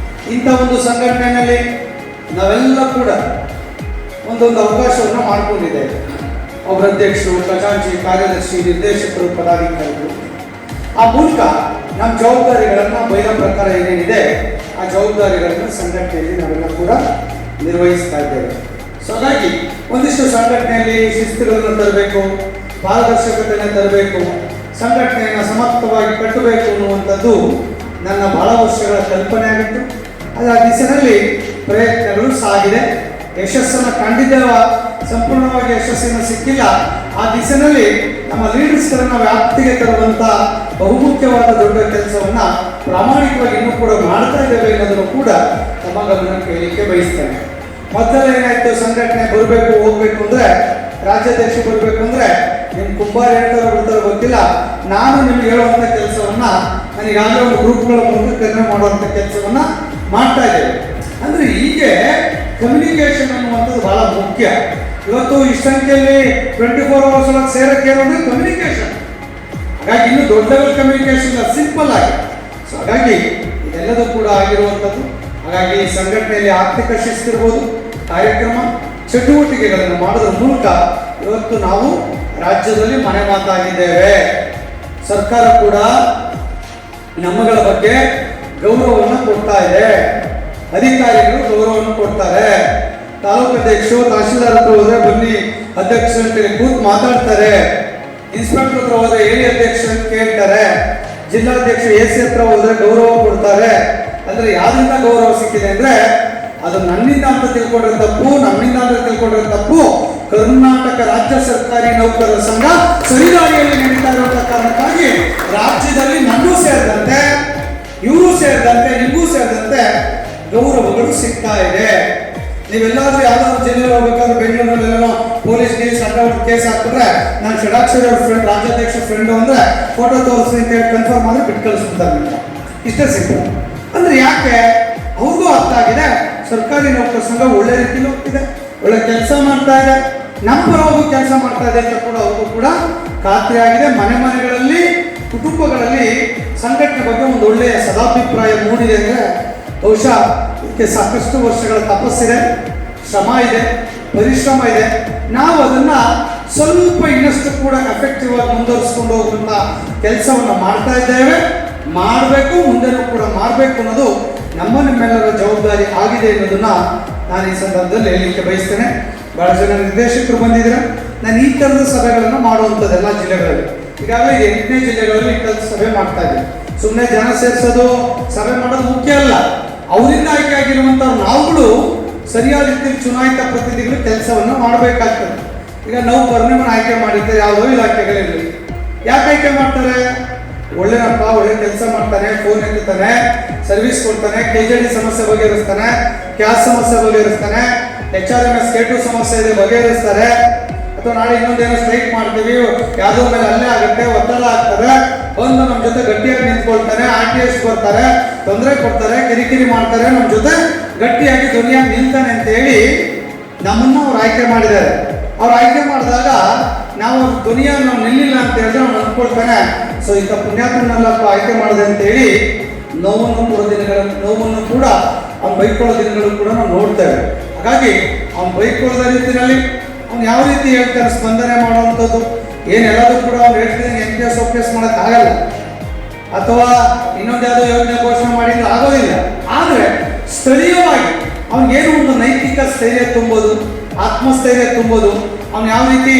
ಇಂಥ ಒಂದು ಸಂಘಟನೆಯಲ್ಲಿ ನಾವೆಲ್ಲ ಕೂಡ ಒಂದೊಂದು ಅವಕಾಶವನ್ನು ಮಾಡಿಕೊಂಡಿದ್ದೇವೆ. ಒಬ್ಬರ ಅಧ್ಯಕ್ಷರು, ಖಜಾಂಚಿ, ಕಾರ್ಯದರ್ಶಿ, ನಿರ್ದೇಶಕರು, ಪದಾಧಿಕಾರಿಗಳು. ಆ ಮೂಲಕ ನಮ್ಮ ಜವಾಬ್ದಾರಿಗಳನ್ನು ಬೈಲ ಪ್ರಕಾರ ಏನೇನಿದೆ ಆ ಜವಾಬ್ದಾರಿಗಳನ್ನು ಸಂಘಟನೆಯಲ್ಲಿ ನಾವೆಲ್ಲ ಕೂಡ ನಿರ್ವಹಿಸ್ತಾ ಇದ್ದೇವೆ. ಸೊ ಹಾಗಾಗಿ ಒಂದಿಷ್ಟು ಸಂಘಟನೆಯಲ್ಲಿ ಶಿಸ್ತುಗಳನ್ನು ತರಬೇಕು, ಪಾರದರ್ಶಕತೆಯನ್ನು ತರಬೇಕು, ಸಂಘಟನೆಯನ್ನು ಸಮರ್ಥವಾಗಿ ಕಟ್ಟಬೇಕು ಅನ್ನುವಂಥದ್ದು ನನ್ನ ಬಹಳ ವರ್ಷಗಳ ಕಲ್ಪನೆ ಆಗಿತ್ತು. ಅದು ಆ ದಿಸೆಯಲ್ಲಿ ಪ್ರಯತ್ನಗಳು ಸಾಗಿದೆ. ಯಶಸ್ಸನ್ನು ಕಂಡಿದ್ದೇವ, ಸಂಪೂರ್ಣವಾಗಿ ಯಶಸ್ಸನ್ನು ಸಿಕ್ಕಿಲ್ಲ. ಆ ದಿಸೆಯಲ್ಲಿ ನಮ್ಮ ಲೀಡರ್ಸ್ಗಳನ್ನು ವ್ಯಾಪ್ತಿಗೆ ತರುವಂಥ ಬಹುಮುಖ್ಯವಾದ ದೊಡ್ಡ ಕೆಲಸವನ್ನು ಪ್ರಾಮಾಣಿಕವಾಗಿ ಇನ್ನೂ ಕೂಡ ಮಾಡ್ತಾ ಇದ್ದೇವೆ ಅನ್ನೋದನ್ನು ಕೂಡ ನಮ್ಮ ಗಮನಕ್ಕೆ ಹೇಳಲಿಕ್ಕೆ ಬಯಸ್ತೇನೆ. ಮೊದಲ ಏನಾಯ್ತು, ಸಂಘಟನೆ ಬರಬೇಕು ಹೋಗ್ಬೇಕು ಅಂದರೆ, ರಾಜ್ಯಾಧ್ಯಕ್ಷ ಬರಬೇಕು ಅಂದರೆ ನಿಮ್ಮ ಕುಂಬಾರ ಹೇಳ್ತಾರೋ ಬಿಡ್ತಾರೋ ಗೊತ್ತಿಲ್ಲ, ನಾನು ನಿಮ್ಗೆ ಹೇಳುವಂಥ ಕೆಲಸವನ್ನ ನನಗಾಗಲೇ ಒಂದು ಗ್ರೂಪ್ಗಳ ಮೂಲಕ ಕಡಿಮೆ ಮಾಡುವಂಥ ಕೆಲಸವನ್ನ ಮಾಡ್ತಾ ಇದ್ದೇವೆ. ಅಂದರೆ ಹೀಗೆ ಕಮ್ಯುನಿಕೇಶನ್ ಅನ್ನುವಂಥದ್ದು ಬಹಳ ಮುಖ್ಯ. ಇವತ್ತು ಇಷ್ಟು ಸಂಖ್ಯೆಯಲ್ಲಿ 24 hours ಒಳಗೆ ಸೇರಕ್ಕೆ ಇರೋದು ಕಮ್ಯುನಿಕೇಶನ್. ಹಾಗಾಗಿ ಇನ್ನೂ ದೊಡ್ಡ ಲೆವೆಲ್ ಕಮ್ಯುನಿಕೇಶನ್ ಸಿಂಪಲ್ ಆಗಿ. ಸೊ ಹಾಗಾಗಿ ಇದೆಲ್ಲದೂ ಕೂಡ ಆಗಿರುವಂಥದ್ದು. ಹಾಗಾಗಿ ಸಂಘಟನೆಯಲ್ಲಿ ಆರ್ಥಿಕ ಶಿಸ್ತಿರ್ಬೋದು, ಕಾರ್ಯಕ್ರಮ ಚಟುವಟಿಕೆಗಳನ್ನು ಮಾಡೋದ್ರ ಮೂಲಕ ಇವತ್ತು ನಾವು ರಾಜ್ಯದಲ್ಲಿ ಮನೆ ಮಾತಾಗಿದ್ದೇವೆ. ಸರ್ಕಾರ ಕೂಡ ನಮ್ಮಗಳ ಬಗ್ಗೆ ಗೌರವವನ್ನು ಕೊಡ್ತಾ ಇದೆ. ಅಧಿಕಾರಿಗಳು ಗೌರವವನ್ನು ಕೊಡ್ತಾರೆ. ತಾಲೂಕು ಅಧ್ಯಕ್ಷರು ತಹಶೀಲ್ದಾರ್ ಹತ್ರ ಹೋದ್ರೆ ಬನ್ನಿ ಅಧ್ಯಕ್ಷ ಅಂತೇಳಿ ಕೂತ್ ಮಾತಾಡ್ತಾರೆ. ಇನ್ಸ್ಪೆಕ್ಟರ್ ಹತ್ರ ಹೋದ್ರೆ ಏರಿ ಅಧ್ಯಕ್ಷ ಅಂತ ಕೇಳ್ತಾರೆ. ಜಿಲ್ಲಾಧ್ಯಕ್ಷ AC ಹತ್ರ ಹೋದ್ರೆ ಗೌರವ ಕೊಡ್ತಾರೆ. ಅಂದ್ರೆ ಯಾವ್ದ್ರಿಂದ ಗೌರವ ಸಿಕ್ಕಿದೆ ಅಂದ್ರೆ ಅದು ನನ್ನಿಂದ ಅಂತ ತಿಳ್ಕೊಂಡ್ರೆ ತಪ್ಪು, ನಮ್ಮಿಂದ ಅಂತ ತಿಳ್ಕೊಂಡ್ರೆ ತಪ್ಪು. ಕರ್ನಾಟಕ ರಾಜ್ಯ ಸರ್ಕಾರಿ ನೌಕರರ ಸಂಘ ಸರಿದಾರಿಯಲ್ಲಿ ನಡೀತಾ ಇರುವಂತಹ ಕಾರಣಕ್ಕಾಗಿ ರಾಜ್ಯದಲ್ಲಿ ನನ್ನೂ ಸೇರಿದಂತೆ, ಇವರು ಸೇರಿದಂತೆ, ನಿಮಗೂ ಸೇರಿದಂತೆ ಗೌರವಗಳು ಸಿಗ್ತಾ ಇದೆ. ನೀವೆಲ್ಲಾದ್ರೂ ಯಾವ್ದಾದ್ರು ಜಿಲ್ಲೆಯಲ್ಲಿ ಹೋಗ್ಬೇಕಾದ್ರೆ ಬೆಂಗಳೂರಲ್ಲೆಲ್ಲ ಪೊಲೀಸ್ ಕೇಸ್ ಹಾಕಿದ್ರೆ ನಾನು ಷಡಾಕ್ಷರಿ ಅವ್ರ ಫ್ರೆಂಡ್, ರಾಜ್ಯಾಧ್ಯಕ್ಷ ಫ್ರೆಂಡು ಅಂದ್ರೆ ಫೋಟೋ ತೋರಿಸಿ ಅಂತ ಹೇಳಿ ಕನ್ಫರ್ಮ್ ಆದ್ರೆ ಬಿಟ್ಟು ಕಳಿಸ್ಬಿಡ್ತಾರೆ. ಇಷ್ಟೇ ಸಿಗ್ತದೆ. ಅಂದ್ರೆ ಯಾಕೆ? ಅವ್ರಿಗೂ ಅರ್ಥ ಆಗಿದೆ ಸರ್ಕಾರಿ ನೌಕರ ಸಂಘ ಒಳ್ಳೆ ರೀತಿಯಲ್ಲಿ ಹೋಗ್ತಿದೆ, ಒಳ್ಳೆ ಕೆಲಸ ಮಾಡ್ತಾ ಇದೆ, ನಮ್ಮ ಪರವಾಗೂ ಕೆಲಸ ಮಾಡ್ತಾ ಇದೆ ಅಂತ ಕೂಡ ಅವ್ರಿಗೂ ಕೂಡ ಖಾತ್ರಿ ಆಗಿದೆ. ಮನೆಗಳಲ್ಲಿ ಕುಟುಂಬಗಳಲ್ಲಿ ಸಂಘಟನೆ ಬಗ್ಗೆ ಒಂದು ಒಳ್ಳೆಯ ಸದಾಭಿಪ್ರಾಯ ಮೂಡಿದೆ ಅಂದರೆ ಬಹುಶಃ ಇದಕ್ಕೆ ಸಾಕಷ್ಟು ವರ್ಷಗಳ ತಪಸ್ಸಿದೆ, ಶ್ರಮ ಇದೆ, ಪರಿಶ್ರಮ ಇದೆ. ನಾವು ಅದನ್ನ ಸ್ವಲ್ಪ ಇನ್ನಷ್ಟು ಕೂಡ ಎಫೆಕ್ಟಿವ್ ಆಗಿ ಮುಂದುವರಿಸ್ಕೊಂಡು ಹೋಗುವಂತ ಕೆಲಸವನ್ನು ಮಾಡ್ತಾ ಇದ್ದೇವೆ, ಮಾಡಬೇಕು, ಮುಂದೆನೂ ಕೂಡ ಮಾಡಬೇಕು ಅನ್ನೋದು ನಿಮ್ಮೆಲ್ಲರ ಜವಾಬ್ದಾರಿ ಆಗಿದೆ ಅನ್ನೋದನ್ನ ನಾನು ಈ ಸಂದರ್ಭದಲ್ಲಿ ಹೇಳಲಿಕ್ಕೆ ಬಯಸ್ತೇನೆ. ಬಹಳ ಜನ ನಿರ್ದೇಶಕರು ಬಂದಿದ್ದೀರ. ನಾನು ಈ ಥರದ ಸಭೆಗಳನ್ನು ಮಾಡುವಂಥದ್ದು ಎಲ್ಲ ಜಿಲ್ಲೆಗಳಲ್ಲಿ, ಈಗಾಗಲೇ 8ನೇ ಜಿಲ್ಲೆಗಳಲ್ಲಿ ಈ ಥರದ ಸಭೆ ಮಾಡ್ತಾ ಇದ್ದೀನಿ. ಸುಮ್ಮನೆ ಜನ ಸೇರಿಸೋದು, ಸಭೆ ಮಾಡೋದು ಮುಖ್ಯ ಅಲ್ಲ. ಅವರಿಂದ ಆಯ್ಕೆ ಆಗಿರುವಂಥವ್ರು ನಾವುಗಳು ಸರಿಯಾದ ರೀತಿಯಲ್ಲಿ ಚುನಾಯಿತ ಪ್ರತಿನಿಧಿಗಳು ಕೆಲಸವನ್ನು ಮಾಡಬೇಕಾಗ್ತದೆ. ಈಗ ನೌಕರರನ್ನ ಆಯ್ಕೆ ಮಾಡಿದ್ದಾರೆ ಯಾವುದೋ ಇಲಾಖೆಗಳಿರಲಿ. ಯಾಕೆ ಆಯ್ಕೆ ಮಾಡ್ತಾರೆ? ಒಳ್ಳೆನಪ್ಪ, ಒಳ್ಳೆ ಕೆಲಸ ಮಾಡ್ತಾನೆ, ಫೋನ್ ಎತ್ತುತ್ತಾನೆ, ಸರ್ವಿಸ್ ಕೊಡ್ತಾನೆ, KJD ಸಮಸ್ಯೆ ಬಗೆಹರಿಸ್ತಾನೆ, ಕ್ಯಾಸ್ ಸಮಸ್ಯೆ ಬಗೆಹರಿಸ್ತಾನೆ, HRMS K2 ಸಮಸ್ಯೆ ಇದೆ ಬಗೆಹರಿಸ್ತಾರೆ. ಅಥವಾ ನಾಳೆ ಇನ್ನೊಂದೇನೋ ಸ್ಟ್ರೈಕ್ ಮಾಡ್ತೀವಿ, ಯಾವುದೋ ಮೇಲೆ ಅಲ್ಲೇ ಆಗುತ್ತೆ, ಒತ್ತಡ ಆಗ್ತದೆ, ಬಂದು ನಮ್ಮ ಜೊತೆ ಗಟ್ಟಿಯಾಗಿ ನಿಂತ್ಕೊಳ್ತಾನೆ, RTS ಬರ್ತಾರೆ, ತೊಂದರೆ ಕೊಡ್ತಾರೆ, ಕಿರಿಕಿರಿ ಮಾಡ್ತಾರೆ, ನಮ್ಮ ಜೊತೆ ಗಟ್ಟಿಯಾಗಿ ಧ್ವನಿಯಾಗಿ ನಿಲ್ತಾನೆ ಅಂತ ಹೇಳಿ ನಮ್ಮನ್ನ ಅವ್ರು ಆಯ್ಕೆ ಮಾಡಿದ್ದಾರೆ. ಅವ್ರು ಆಯ್ಕೆ ಮಾಡಿದಾಗ ನಾವು ಧ್ವನಿಯಾಗಿ ನಾವು ನಿಲ್ಲಿಲ್ಲ ಅಂತ ಹೇಳಿದ್ರೆ ಅವ್ನು ಅಂದ್ಕೊಳ್ತಾನೆ, ಸೊ ಇಂಥ ಪುಣ್ಯಾತ್ಮನಲ್ಲಪ್ಪ ಆಯ್ಕೆ ಮಾಡಿದೆ ಅಂತ ಹೇಳಿ ನೋವನ್ನು ಕೂಡ ಅವ್ನು ಬೈಕೊಳ್ಳೋ ದಿನಗಳು ಕೂಡ ನಾವು ನೋಡ್ತೇವೆ. ಹಾಗಾಗಿ ಅವ್ನು ಬೈಕೊಳ್ಳೋದ ರೀತಿಯಲ್ಲಿ ಅವ್ನು ಯಾವ ರೀತಿ ಹೇಳ್ತಾನೆ ಸ್ಪಂದನೆ ಮಾಡುವಂಥದ್ದು ಏನೆಲ್ಲದೂ ಕೂಡ ಅವ್ನು ಹೇಳ್ತಿದ್ದಂಗೆ NPS OPS ಮಾಡೋಕ್ಕಾಗಲ್ಲ, ಅಥವಾ ಇನ್ನೊಂದು ಯಾವುದೋ ಯೋಜನೆ ಘೋಷಣೆ ಮಾಡಿದ್ರೆ ಆಗೋದಿಲ್ಲ. ಆದರೆ ಸ್ಥಳೀಯವಾಗಿ ಅವ್ನಿಗೇನು ಒಂದು ನೈತಿಕ ಸ್ಥೈರ್ಯ ತುಂಬೋದು, ಆತ್ಮಸ್ಥೈರ್ಯ ತುಂಬೋದು, ಅವ್ನು ಯಾವ ರೀತಿ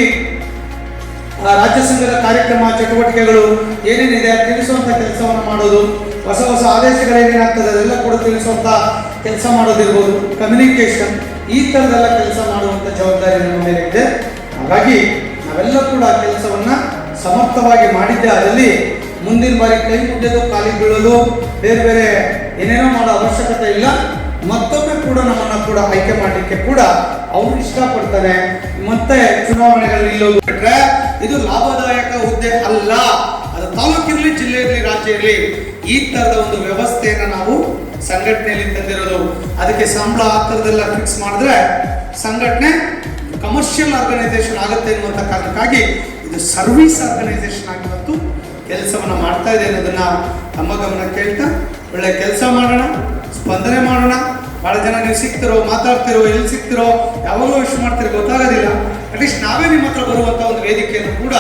ರಾಜ್ಯ ಸಂಘದ ಕಾರ್ಯಕ್ರಮ ಚಟುವಟಿಕೆಗಳು ಏನೇನಿದೆ ತಿಳಿಸುವಂಥ ಕೆಲಸವನ್ನು ಮಾಡೋದು, ಹೊಸ ಹೊಸ ಆದೇಶಗಳೇನೇನಾಗ್ತದೆ ಅದೆಲ್ಲ ಕೂಡ ತಿಳಿಸುವಂಥ ಕೆಲಸ ಮಾಡೋದಿರ್ಬೋದು, ಕಮ್ಯುನಿಕೇಷನ್, ಈ ಥರದೆಲ್ಲ ಕೆಲಸ ಮಾಡುವಂಥ ಜವಾಬ್ದಾರಿ ನಮ್ಮ ಮೇಲೆ ಇದೆ. ಹಾಗಾಗಿ ನಾವೆಲ್ಲ ಕೂಡ ಕೆಲಸವನ್ನು ಸಮರ್ಥವಾಗಿ ಮಾಡಿದ್ದೆ ಅದರಲ್ಲಿ ಮುಂದಿನ ಬಾರಿ ಕೈ ಮುದ್ದೆದು ಕಾಲಿಗೆ ಬೀಳೋದು ಬೇರೆ ಬೇರೆ ಏನೇನೋ ಮಾಡೋ ಅವಶ್ಯಕತೆ ಇಲ್ಲ. ಮತ್ತೊಮ್ಮೆ ಕೂಡ ನಮ್ಮನ್ನು ಕೂಡ ಆಯ್ಕೆ ಮಾಡಲಿಕ್ಕೆ ಕೂಡ ಅವರು ಇಷ್ಟಪಡ್ತಾರೆ. ಮತ್ತೆ ಚುನಾವಣೆಗಳಲ್ಲಿ ನಿಲ್ಲೋದು ಬಿಟ್ರೆ ಇದು ಲಾಭದಾಯಕ ಹುದ್ದೆ ಅಲ್ಲ. ಅದು ತಾಲೂಕಿರಲಿ, ಜಿಲ್ಲೆ ಇರಲಿ, ರಾಜ್ಯ ಇರಲಿ, ಈ ತರದ ಒಂದು ವ್ಯವಸ್ಥೆಯನ್ನು ನಾವು ಸಂಘಟನೆಯಲ್ಲಿ ತಂದಿರೋದು. ಅದಕ್ಕೆ ಸಂಬಳ ಆ ಥರದೆಲ್ಲ ಫಿಕ್ಸ್ ಮಾಡಿದ್ರೆ ಸಂಘಟನೆ ಕಮರ್ಷಿಯಲ್ ಆರ್ಗನೈಸೇಷನ್ ಆಗುತ್ತೆ ಎನ್ನುವಂಥ ಕಾರಣಕ್ಕಾಗಿ ಇದು ಸರ್ವಿಸ್ ಆರ್ಗನೈಸೇಷನ್ ಆಗಿವತ್ತು ಕೆಲಸವನ್ನು ಮಾಡ್ತಾ ಇದೆ ಅನ್ನೋದನ್ನ ತಮ್ಮ ಗಮನ ಕೇಳ್ತಾ ಒಳ್ಳೆ ಕೆಲಸ ಮಾಡೋಣ, ಸ್ಪಂದನೆ ಮಾಡೋಣ. ಭಾಳ ಜನ ನೀವು ಸಿಗ್ತಿರೋ, ಮಾತಾಡ್ತಿರೋ, ಎಲ್ಲಿ ಸಿಗ್ತಿರೋ, ಯಾವಾಗಲೂ ವಿಶ್ ಮಾಡ್ತಿರೋ ಗೊತ್ತಾಗೋದಿಲ್ಲ. ಅಟ್ಲೀಸ್ಟ್ ನಾವೇ ನಿಮ್ಮ ಹತ್ರ ಬರುವಂಥ ಒಂದು ವೇದಿಕೆಯನ್ನು ಕೂಡ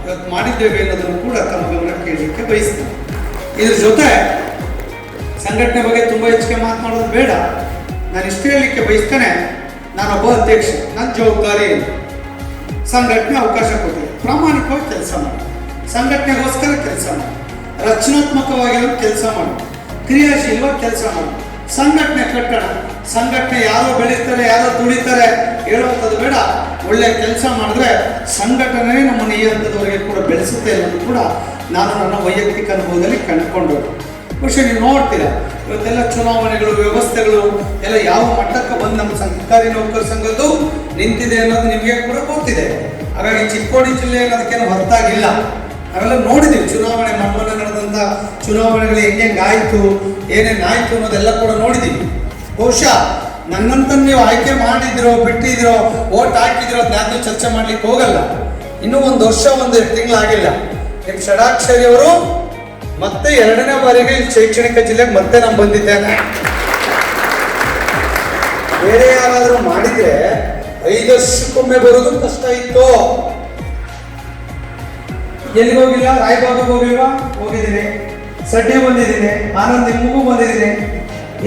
ಇವತ್ತು ಮಾಡಿದ್ದೇವೆ ಅನ್ನೋದನ್ನು ಕೂಡ ತಮ್ಮ ಗಮನ ಕೇಳಲಿಕ್ಕೆ ಬಯಸ್ತೀನಿ. ಇದ್ರ ಜೊತೆ ಸಂಘಟನೆ ಬಗ್ಗೆ ತುಂಬ ಹೆಚ್ಚಿಗೆ ಮಾತನಾಡೋದು ಬೇಡ. ನಾನು ಇಷ್ಟು ಹೇಳಲಿಕ್ಕೆ ಬಯಸ್ತೇನೆ, ನಾನೊಬ್ಬ ಅಧ್ಯಕ್ಷ, ನನ್ನ ಜವಾಬ್ದಾರಿ ಸಂಘಟನೆ ಅವಕಾಶ ಕೊಟ್ಟಿದೆ, ಪ್ರಾಮಾಣಿಕವಾಗಿ ಕೆಲಸ ಮಾಡಿ, ಸಂಘಟನೆಗೋಸ್ಕರ ಕೆಲಸ ಮಾಡಿ, ರಚನಾತ್ಮಕವಾಗಿ ಕೆಲಸ ಮಾಡಿ, ಕ್ರಿಯಾಶೀಲವಾಗಿ ಕೆಲಸ ಮಾಡಿ. ಸಂಘಟನೆ ಕಟ್ಟಣ. ಸಂಘಟನೆ ಯಾರೋ ಬೆಳೀತಾರೆ, ಯಾರೋ ತುಳಿತಾರೆ ಹೇಳುವಂಥದ್ದು ಬೇಡ. ಒಳ್ಳೆ ಕೆಲಸ ಮಾಡಿದ್ರೆ ಸಂಘಟನೆ ನಮ್ಮನ್ನು ಈ ಹಂತದವರೆಗೆ ಕೂಡ ಬೆಳೆಸುತ್ತೆ ಅನ್ನೋದು ಕೂಡ ನಾನು ನನ್ನ ವೈಯಕ್ತಿಕ ಅನುಭವದಲ್ಲಿ ಕಂಡುಕೊಂಡು. ಬಹುಶಃ ನೀವು ನೋಡ್ತೀರಾ ಇವತ್ತೆಲ್ಲ ಚುನಾವಣೆಗಳು, ವ್ಯವಸ್ಥೆಗಳು ಎಲ್ಲ ಯಾವ ಮಟ್ಟಕ್ಕೆ ಬಂದು ನಮ್ಮ ಸರ್ಕಾರಿ ನೌಕರ ಸಂಘದ್ದು ನಿಂತಿದೆ ಅನ್ನೋದು ನಿಮಗೆ ಕೂಡ ಗೊತ್ತಿದೆ. ಹಾಗಾಗಿ ಚಿಕ್ಕೋಡಿ ಜಿಲ್ಲೆ ಅನ್ನೋದಕ್ಕೇನು ಹೊರತಾಗಿಲ್ಲ. ನಾವೆಲ್ಲ ನೋಡಿದ್ದೀವಿ ಚುನಾವಣೆ, ಮೊನ್ನೆ ನಡೆದಂಥ ಚುನಾವಣೆಗಳು ಹೆಂಗೆ ಆಯಿತು, ಏನೇನಾಯಿತು ಅನ್ನೋದೆಲ್ಲ ಕೂಡ ನೋಡಿದ್ದೀವಿ. ಬಹುಶಃ ನನ್ನಂತ ನೀವು ಆಯ್ಕೆ ಮಾಡಿದಿರೋ, ಬಿಟ್ಟಿದಿರೋ, ಓಟ್ ಹಾಕಿದಿರೋ ಅದನ್ನ ಚರ್ಚೆ ಮಾಡ್ಲಿಕ್ಕೆ ಹೋಗಲ್ಲ. ಇನ್ನೂ ಒಂದು ವರ್ಷ, 1 ತಿಂಗಳಾಗಿಲ್ಲ. ನಿಮ್ಮ ಷಡಾಕ್ಷರಿ ಅವರು ಮತ್ತೆ 2ನೇ ಬಾರಿಗೆ ಇಲ್ಲಿ ಶೈಕ್ಷಣಿಕ ಜಿಲ್ಲೆಗೆ ಮತ್ತೆ ನಾನು ಬಂದಿದ್ದೇನೆ. ಬೇರೆ ಯಾರಾದರೂ ಮಾಡಿದ್ರೆ 5 ವರ್ಷಕ್ಕೊಮ್ಮೆ ಬರೋದು ಕಷ್ಟ ಇತ್ತು. ಎಲ್ಲಿಗೆ ಹೋಗಿಲ್ಲ? ರಾಯಬಾಗಿಗೆ ಹೋಗಿಲ್ವಾ? ಹೋಗಿದ್ದೀನಿ. ಸಡ್ಡಿ ಬಂದಿದ್ದೀನಿ, ಆನಂದ್ ನಿಮಗೂ ಬಂದಿದ್ದೀನಿ,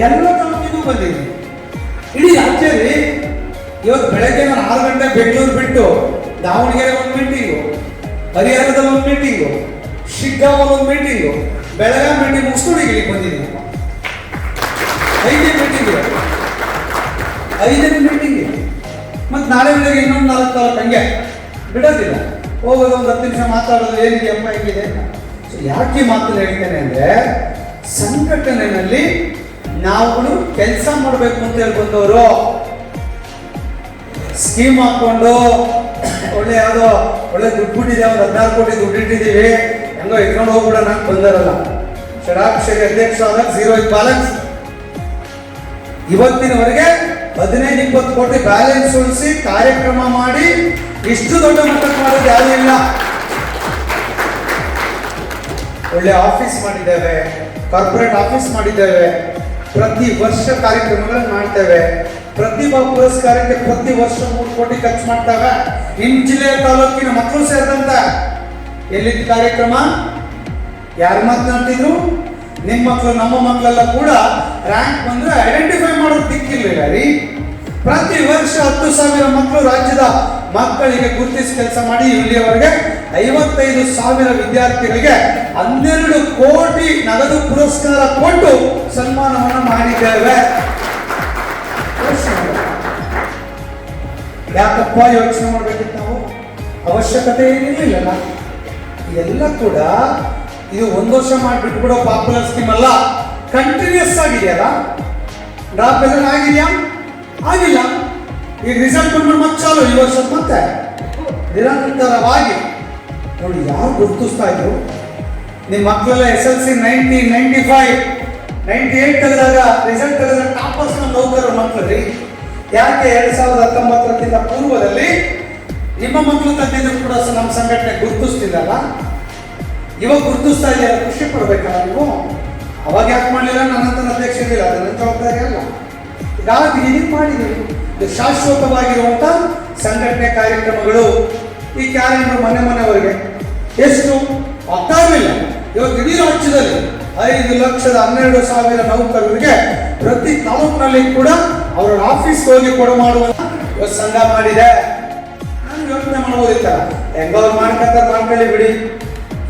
ಎಲ್ಲ ತಾಲೂಕಿಗೂ ಬಂದಿದ್ದೀನಿ. ಇಡೀ ರಾಜ್ಯದಲ್ಲಿ ಇವತ್ತು ಬೆಳಗ್ಗೆ ನಾನು 6 ಗಂಟೆ ಬೆಂಗಳೂರು ಬಿಟ್ಟು ದಾವಣಗೆರೆ ಒಂದು ಮೀಟಿಂಗು, ಹರಿಹರದಲ್ಲಿ ಒಂದು ಮೀಟಿಂಗು, ಶಿಗ್ಗಾಂವಲ್ಲಿ ಒಂದು ಮೀಟಿಂಗು, ಬೆಳಗಾವಿ ಮೀಟಿಂಗ್ ಮುಗಿಸ್ಕೊಂಡು ಇಲ್ಲಿಗೆ ಬಂದಿದ್ದೀನಿ. ಮೀಟಿಂಗ್, 5ನೇ ಮೀಟಿಂಗ್. ಮತ್ತು ನಾಳೆ ಬೆಳಗ್ಗೆ ಇನ್ನೊಂದು 4 ತಾಲೂಕು ಹಂಗೆ ಬಿಡೋದಿಲ್ಲ. ಹೋಗೋದು ಒಂದು 10 ನಿಮಿಷ ಮಾತಾಡೋದು, ಏನಿದೆ ಅಪ್ಪ ಹೇಗಿದೆ. ಸೊ ಯಾಕೆ ಮಾತನ್ನು ಹೇಳ್ತೇನೆ ಅಂದರೆ, ಸಂಘಟನೆಯಲ್ಲಿ ನಾವು ಕೆಲಸ ಮಾಡಬೇಕು ಅಂತ ಹೇಳ್ಕೊಂಡವರು ಸ್ಕೀಮ್ ಹಾಕೊಂಡು ಒಳ್ಳೆ ಯಾವುದೋ ಒಳ್ಳೆ ದುಡ್ಡು ಬಿಟ್ಟಿದೆ, ಒಂದು 16 ಕೋಟಿ ದುಡ್ಡು ಇಟ್ಟಿದ್ದೀವಿ, ಹೆಂಗೋ ಇಟ್ಕೊಂಡು ಹೋಗ್ಬಿಡ ನಾನು ಬಂದಾರಲ್ಲ. ಷಡಾಕ್ಷರಿ ಅಧ್ಯಕ್ಷ ಆದಾಗ 0 ಬ್ಯಾಲೆನ್ಸ್. ಇವತ್ತಿನವರೆಗೆ 15-20 ಕೋಟಿ ಬ್ಯಾಲೆನ್ಸ್ ಉಳಿಸಿ ಕಾರ್ಯಕ್ರಮ ಮಾಡಿ ಇಷ್ಟು ದೊಡ್ಡ ಮಟ್ಟಕ್ಕೆ ಮಾಡೋದು ಯಾವುದೂ ಇಲ್ಲ. ಒಳ್ಳೆ ಆಫೀಸ್ ಮಾಡಿದ್ದೇವೆ, ಕಾರ್ಪೊರೇಟ್ ಆಫೀಸ್ ಮಾಡಿದ್ದೇವೆ, ಪ್ರತಿ ವರ್ಷ ಕಾರ್ಯಕ್ರಮಗಳನ್ನು ಮಾಡ್ತೇವೆ. ಪ್ರತಿಭಾ ಪುರಸ್ಕಾರಕ್ಕೆ ಪ್ರತಿ ವರ್ಷ 3 ಕೋಟಿ ಖರ್ಚು ಮಾಡ್ತೇವೆ. ನಿಮ್ಮ ಜಿಲ್ಲೆಯ ತಾಲೂಕಿನ ಮಕ್ಕಳು ಸೇರಿದಂತ ಎಲ್ಲಿದ್ದ ಕಾರ್ಯಕ್ರಮ, ಯಾರು ಮಾತನಾಡ್ತಿದ್ರು? ನಿಮ್ಮ ಮಕ್ಕಳು ನಮ್ಮ ಮಕ್ಕಳೆಲ್ಲ ಕೂಡ ರ್ಯಾಂಕ್ ಬಂದ್ರೆ ಐಡೆಂಟಿಫೈ ಮಾಡೋದು ದಿಕ್ಕಿಲ್ಲ ರೀ. ಪ್ರತಿ ವರ್ಷ 10,000 ಮಕ್ಕಳು ರಾಜ್ಯದ ಮಕ್ಕಳಿಗೆ ಗುರುತಿಸಿ ಕೆಲಸ ಮಾಡಿ ಇಲ್ಲಿಯವರೆಗೆ 55,000 ವಿದ್ಯಾರ್ಥಿಗಳಿಗೆ 12 ಕೋಟಿ ನಗದು ಪುರಸ್ಕಾರ ಕೊಟ್ಟು ಸನ್ಮಾನವನ್ನು ಮಾಡಿದ್ದೇವೆ. ಯಾಕಪ್ಪ ಯೋಚನೆ ಮಾಡ್ಬೇಕಿತ್ತು ನಾವು? ಅವಶ್ಯಕತೆ ಏನಿರಲಿಲ್ಲ. ಇದೆಲ್ಲ ಕೂಡ ಇದು 1 ವರ್ಷ ಮಾಡಿಬಿಟ್ಟು ಬಿಡೋ ಪಾಪ್ಯುಲರ್ ಸ್ಕೀಮ್ ಅಲ್ಲ, ಕಂಟಿನ್ಯೂಸ್ ಆಗಿದೆಯಲ್ಲ. ಡ್ರಾಪ್ ಎಲ್ಲ ಆಗಿದೆಯಾ? ಆಗಿಲ್ಲ. ಈಗ ರಿಸಲ್ಟ್ ಬಂದ್ಬಿಟ್ಟು ಮತ್ತೆ ಚಾಲು, ಈ ವರ್ಷ ಮತ್ತೆ ನಿರಂತರವಾಗಿ ನೋಡಿ. ಯಾರು ಗುರುತಿಸ್ತಾ ಇದ್ರು? ನಿಮ್ಮ ಮಕ್ಕಳೆಲ್ಲ SLC 90, 95, 98 ತೆಗೆದಾಗ ರಿಸಲ್ಟ್ ತೆಗೆದ ಟಾಪರ್ಸ್ ನೌಕರರು ಮಕ್ಕಳು. ಯಾಕೆ 2019 ಪೂರ್ವದಲ್ಲಿ ನಿಮ್ಮ ಮಕ್ಕಳು ತಂದಿದ್ರು ಕೂಡ ನಮ್ಮ ಸಂಘಟನೆ ಗುರುತಿಸ್ತಿಲ್ಲಲ್ಲ? ಇವಾಗ ಗುರುತಿಸ್ತಾ ಇದೆಯಲ್ಲ, ಖುಷಿ ಪಡ್ಬೇಕಲ್ಲ ನೀವು? ಅವಾಗ ಯಾಕೆ ಮಾಡಲಿಲ್ಲ? ನನ್ನಂತ ಅಧ್ಯಕ್ಷ ಇರಲಿಲ್ಲ, ಅದು ನನ್ನ ಜವಾಬ್ದಾರಿ ಅಲ್ಲ. ಹೀಗಾಗಿ ಇದಕ್ಕೆ ಮಾಡಿದ್ದೀವಿ. ಇದು ಶಾಶ್ವತವಾಗಿರುವಂಥ ಸಂಘಟನೆ ಕಾರ್ಯಕ್ರಮಗಳು. ಈ ಕ್ಯಾಲೆಂಡರ್ ಮನೆವರೆಗೆ ಎಷ್ಟು ಆಗ್ತಾ ಇರಲಿಲ್ಲ. ಇವತ್ತು ಇಡೀ ರಾಜ್ಯದಲ್ಲಿ 5,12,000 ನೌಕರರಿಗೆ ಪ್ರತಿ ತಾಲೂಕಿನಲ್ಲಿ ಕೂಡ ಅವರ ಆಫೀಸ್ ಹೋಗಿ ಕೊಡು ಮಾಡುವ ಸಂಘ ಮಾಡಿದೆ. ನಾನು ಯೋಚನೆ ಮಾಡ್ಬೋದಿತ್ತ, ಹೆಂಗವ್ರು ಮಾಡ್ಕೊಳ್ಳಿ ಬಿಡಿ.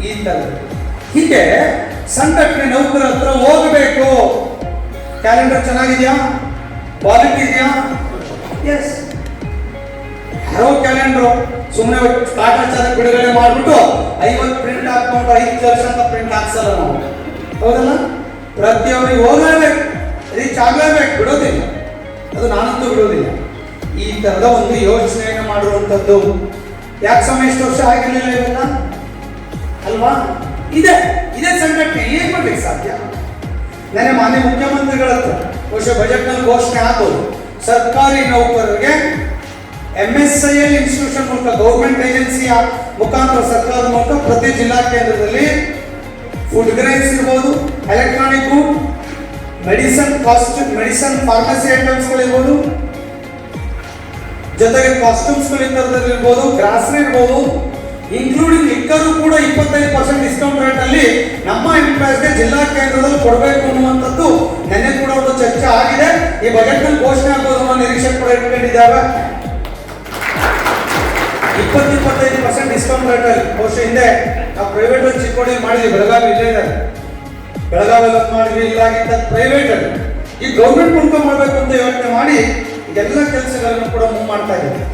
ಈ ತರ ಹೀಗೆ ಸಂಘಟನೆ ನೌಕರ ಹತ್ರ ಹೋಗಬೇಕು. ಕ್ಯಾಲೆಂಡರ್ ಚೆನ್ನಾಗಿದೆಯಾ? ಕ್ವಾಲಿಟಿ ಇದೆಯಾ? ಎಸ್. ಯಾರೋ ಕ್ಯಾಲೆಂಡರ್ ಸುಮ್ಮನೆ ಕಾಟಾಚಾರ ಬಿಡುಗಡೆ ಮಾಡಿಬಿಟ್ಟು 50 ಪ್ರಿಂಟ್ ಹಾಕೊಂಡು 5 ಲಕ್ಷ ಅಂತ ಪ್ರಿಂಟ್ ಹಾಕ್ಸಲ್ಲ ನಾವು, ಹೌದಲ್ಲ? ಪ್ರತಿಯೊಬ್ಬರಿಗೆ ಹೋಗಲೇಬೇಕು, ರೀಚ್ ಆಗಲೇಬೇಕು, ಬಿಡೋದಿಲ್ಲ. ಅದು ನಾನಂತೂ ಬಿಡೋದಿಲ್ಲ. ಈ ತರದ ಒಂದು ಯೋಚನೆಯನ್ನು ಮಾಡುವಂಥದ್ದು. ಯಾಕೆ ಸಮಯ ಇಷ್ಟು ವರ್ಷ ಆಗಿರಲಿಲ್ಲ ಇವೆಲ್ಲ ಅಲ್ವಾ? ಇದೇ ಸಂಘಟನೆ ಏನ್ ಮಾಡ್ಲಿಕ್ಕೆ ಸಾಧ್ಯ? ನನಗೆ ಮಾನ್ಯ ಮುಖ್ಯಮಂತ್ರಿಗಳ ಹತ್ರ ಬಹುಶಃ ಬಜೆಟ್ನಲ್ಲಿ ಘೋಷಣೆ ಆಗ್ಬೋದು, ಸರ್ಕಾರಿ ನೌಕರರಿಗೆ MSIL ಇನ್ಸ್ಟಿಟ್ಯೂಷನ್ ಮೂಲಕ, ಗೌರ್ಮೆಂಟ್ ಏಜೆನ್ಸಿಯ ಮುಖಾಂತರ ಸರ್ಕಾರದ ಮೂಲಕ ಪ್ರತಿ ಜಿಲ್ಲಾ ಕೇಂದ್ರದಲ್ಲಿ ಫುಡ್ ಗ್ರೈನ್ಸ್ ಇರ್ಬೋದು, ಎಲೆಕ್ಟ್ರಾನಿಕ್ ಗೂಡ್, ಮೆಡಿಸನ್ ಫಾರ್ಮಸಿ ಐಟಮ್ಸ್ಗಳಿರ್ಬೋದು, ಜೊತೆಗೆ ಕಾಸ್ಟ್ಯೂಮ್ಸ್ಗಳು ಇರ್ಬೋದು, ಗ್ರಾಸರಿ ಇರ್ಬೋದು, ಇನ್ಕ್ಲೂಡಿಂಗ್ ಲಿಕ್ಕರು ಕೂಡ 25% ಡಿಸ್ಕೌಂಟ್ ರೇಟ್ ಅಲ್ಲಿ ನಮ್ಮ ಎಂಪ್ಲಾಯ್ಸ್ಗೆ ಜಿಲ್ಲಾ ಕೇಂದ್ರದಲ್ಲಿ ಕೊಡಬೇಕು ಅನ್ನುವಂಥದ್ದು ನೆನ್ನೆ ಕೂಡ ಒಂದು ಚರ್ಚೆ ಆಗಿದೆ. ಈ ಬಜೆಟ್ ನಲ್ಲಿ ಘೋಷಣೆ ಆಗೋದು ಅನ್ನೋ ನಿರೀಕ್ಷೆ ಕೂಡ ಇಟ್ಕೊಂಡಿದ್ದಾವೆ. 20-25% ಡಿಸ್ಕೌಂಟ್ ರೇಟ್ ಅಲ್ಲಿ ಬಹುಶಃ ಹಿಂದೆ ನಾವು ಪ್ರೈವೇಟ್ ಅಲ್ಲಿ ಚಿಕ್ಕೋಡಿ ಮಾಡಿದ್ವಿ, ಬೆಳಗಾವಿ ಇಲ್ಲೇ ಇದ್ದಾರೆ, ಬೆಳಗಾವಿಯಲ್ಲಿ ಮಾಡಿದ್ವಿ, ಇಲ್ಲಾಗಿದ್ದ ಪ್ರೈವೇಟ್ ಅಲ್ಲಿ. ಈ ಗೌರ್ಮೆಂಟ್ ಮೂಲಕ ಮಾಡಬೇಕು ಅಂತ ಯೋಚನೆ ಮಾಡಿ ಇದೆಲ್ಲ ಕೆಲಸಗಳನ್ನು ಕೂಡ ಮೂವ್ ಮಾಡ್ತಾ ಇದ್ದಾರೆ.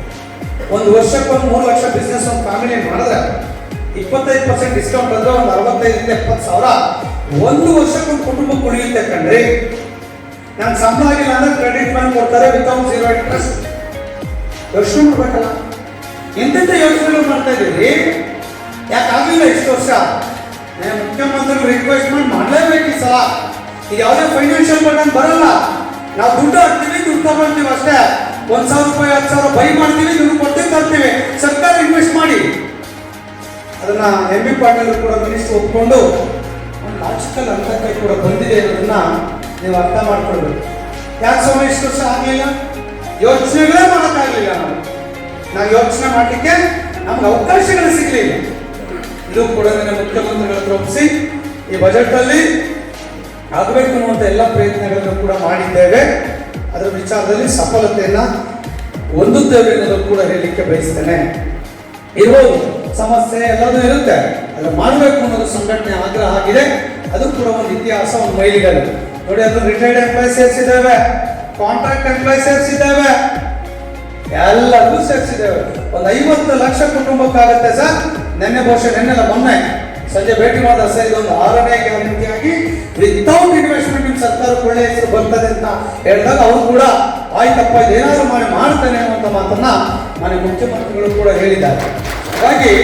ಒಂದು ವರ್ಷಕ್ಕೊಂದು 3 ಲಕ್ಷ ಬಿಸ್ನೆಸ್ ಒಂದು ಫ್ಯಾಮಿಲಿ ಮಾಡಿದ್ರೆ 25% ಡಿಸ್ಕೌಂಟ್ ಅಂದ್ರೆ ಒಂದು 65,000-70,000 ಒಂದು ವರ್ಷಕ್ಕೊಂದು ಕುಟುಂಬಕ್ಕೆ ಉಳಿಯುತ್ತೆ ಕಣ್ರಿ. ನಾನು ಸಂಬಳ ಆಗಿಲ್ಲ ಅಂದ್ರೆ ಕ್ರೆಡಿಟ್ ಬ್ಯಾಂಕ್ ಕೊಡ್ತಾರೆ ವಿತೌಟ್ 0 ಇಂಟ್ರೆಸ್ಟ್. ಯೋಚನೆ ಮಾಡ್ಬೇಕಲ್ಲ, ಎಂತೆಂಥ ಯೋಚನೆಗಳು ಮಾಡ್ತಾ ಇದ್ದೀರಿ? ಯಾಕಾಗಲಿಲ್ಲ ಇಷ್ಟು ವರ್ಷ? ಮುಖ್ಯಮಂತ್ರಿಗಳು ರಿಕ್ವೆಸ್ಟ್ ಮಾಡಲೇಬೇಕು ಈ ಸಲ. ಈಗ ಯಾವುದೇ ಫೈನಾನ್ಷಿಯಲ್ ಬರ್ಡನ್ ಬರಲ್ಲ. ನಾವು ದುಡ್ಡು ಹಾಕ್ತೀವಿ, ದುಡ್ಡು ತಗೊಳ್ತೀವಿ ಅಷ್ಟೇ. 1,000 ರೂಪಾಯಿ 10,000 ಬೈ ಮಾಡ್ತೀವಿ, ದುಡ್ಡು ಕೊಡ್ತೀವಿ, ತರ್ತೀವಿ. ಸರ್ಕಾರ ಇನ್ವೆಸ್ಟ್ ಮಾಡಿ ಅದನ್ನ MB ಪಾಟೀಲ್ ಕೂಡ ಮಿನಿಸ್ಟರ್ ಒಪ್ಕೊಂಡು ಒಂದು ಲಾಜಿಕಲ್ ಹಂತಕ್ಕೆ ಕೂಡ ಬಂದಿದೆ ಅನ್ನೋದನ್ನ ನೀವು ಅರ್ಥ ಮಾಡ್ಕೊಳ್ಬೇಕು. ಯಾಕೆ ಸಮಯ ಇಷ್ಟು ವರ್ಷ ಆಗಲಿಲ್ಲ? ಯೋಚನೆಗಳೇ ಮಾಡೋಕ್ಕಾಗಲಿಲ್ಲ. ನಾವು ಯೋಚನೆ ಮಾಡಲಿಕ್ಕೆ ನಮ್ಗೆ ಅವಕಾಶಗಳು ಸಿಗಲಿಲ್ಲ. ಇದು ಕೂಡ ನನ್ನ ಮುಖ್ಯಮಂತ್ರಿಗಳ ಹತ್ರ ಒಪ್ಪಿಸಿ ಈ ಬಜೆಟ್ ಅಲ್ಲಿ ಆಗಬೇಕು ಅನ್ನುವಂಥ ಎಲ್ಲ ಪ್ರಯತ್ನಗಳನ್ನು ಕೂಡ ಮಾಡಿದ್ದೇವೆ. ಅದರ ವಿಚಾರದಲ್ಲಿ ಸಫಲತೆಯನ್ನ ಹೊಂದುತ್ತೇವೆ ಅನ್ನೋದು ಕೂಡ ಹೇಳಲಿಕ್ಕೆ ಬಯಸ್ತೇನೆ. ಇರ್ಬೋದು ಸಮಸ್ಯೆ ಎಲ್ಲದೂ ಇರುತ್ತೆ, ಅದು ಮಾಡಬೇಕು ಅನ್ನೋದು ಸಂಘಟನೆ ಆಗ್ರಹ ಆಗಿದೆ. ಅದು ಕೂಡ ಒಂದು ಇತಿಹಾಸ, ಒಂದು ಮೈಲಿಗಲ್ಲು ನೋಡಿ. ಅದು ರಿಟೈರ್ಡ್ ಎಂಪ್ಲಾಯೀಸ್ ಸೇರಿಸಿದ್ದೇವೆ, ಕಾಂಟ್ರಾಕ್ಟ್ ಎಂಪ್ಲಾಯ್ ಸೇರಿಸಿದ್ದೇವೆ, ಎಲ್ಲರೂ ಸೇರಿಸಿದ್ದೇವೆ. ಒಂದು 50 ಲಕ್ಷ ಕುಟುಂಬಕ್ಕಾಗತ್ತೆ ಸರ್. ನೆನ್ನೆಲ್ಲ ಮೊನ್ನೆ ಸಂಜೆ ಭೇಟಿ ಮಾಡಿದ ಸರ್, ಇದೊಂದು 6ನೇ ಗ್ಯಾರಂಟಿಯಾಗಿ ವಿತೌಟ್ ಇನ್ವೆಸ್ಟ್ಮೆಂಟ್ ನಿಮ್ಮ ಸರ್ಕಾರಕ್ಕೆ ಒಳ್ಳೆ ಹೆಸರು ಬರ್ತದೆ ಅಂತ ಹೇಳಿದಾಗ ಅವರು ಕೂಡ ಆಯ್ತಪ್ಪ ಇದೇನಾದ್ರು ಮಾಡ್ತಾನೆ ಅನ್ನುವಂಥ ಮಾತನ್ನ ಮನೆ ಮುಖ್ಯಮಂತ್ರಿಗಳು ಕೂಡ ಹೇಳಿದ್ದಾರೆ. ಹಾಗಾಗಿ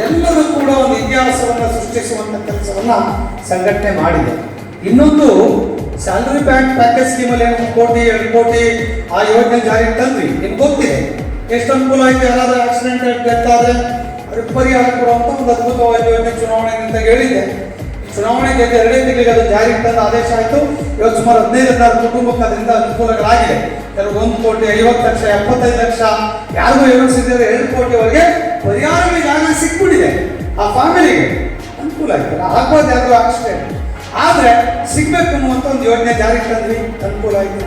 ಎಲ್ಲರೂ ಕೂಡ ಒಂದು ಇತಿಹಾಸವನ್ನು ಸೃಷ್ಟಿಸುವಂತ ಕೆಲಸವನ್ನ ಸಂಘಟನೆ ಮಾಡಿದೆ. ಇನ್ನೊಂದು ಸ್ಯಾಲರಿ ಪ್ಯಾಕೇಜ್ ಸ್ಕೀಮಲ್ಲಿ 1 ಕೋಟಿ 2 ಕೋಟಿ ಆ ಯೋಜನೆ ಜಾರಿಗೆ ತಂದ್ವಿ. ನಿಮ್ಗೆ ಗೊತ್ತಿದೆ ಎಷ್ಟು ಅನುಕೂಲ ಆಯ್ತು. ಯಾರಾದ್ರೂ ಆಕ್ಸಿಡೆಂಟ್ ಡೆತ್ ಆದ್ರೆ ಅದಕ್ಕೆ ಪರಿಹಾರ ಕೊಡುವಂತ ಒಂದು ಅದ್ಭುತವಾದ ಯೋಜನೆ ಚುನಾವಣೆ ಅಂತ ಹೇಳಿದ್ದೆ. ಚುನಾವಣೆಗೆ 2 ತಿಂಗಳಿಗೆ ಅದು ಜಾರಿಗೆ ತಂದ ಆದೇಶ ಆಯಿತು. ಇವತ್ತು ಸುಮಾರು 15,000 ಕುಟುಂಬಕ್ಕೆ ಅದರಿಂದ ಅನುಕೂಲಗಳಾಗಿದೆ. ಕೆಲವು 1 ಕೋಟಿ 50 ಲಕ್ಷ 75 ಲಕ್ಷ ಯಾರಿಗೂ ಯೋಚಿಸಿದರೆ 2 ಕೋಟಿವರೆಗೆ ಪರಿಹಾರಗಳು ಈಗಾಗಲೇ ಸಿಕ್ಬಿಟ್ಟಿದೆ. ಆ ಫ್ಯಾಮಿಲಿಗೆ ಅನುಕೂಲ ಆಯ್ತಲ್ಲ, ಆಗ್ಬೋದು ಯಾರು ಆಕ್ಸಿಡೆಂಟ್ ಆದ್ರೆ ಸಿಗ್ಬೇಕು ಅನ್ನುವಂತ ಒಂದು ಯೋಜನೆ ಜಾರಿಗೆ ತಂದ್ವಿ, ಅನುಕೂಲ ಆಯ್ತು.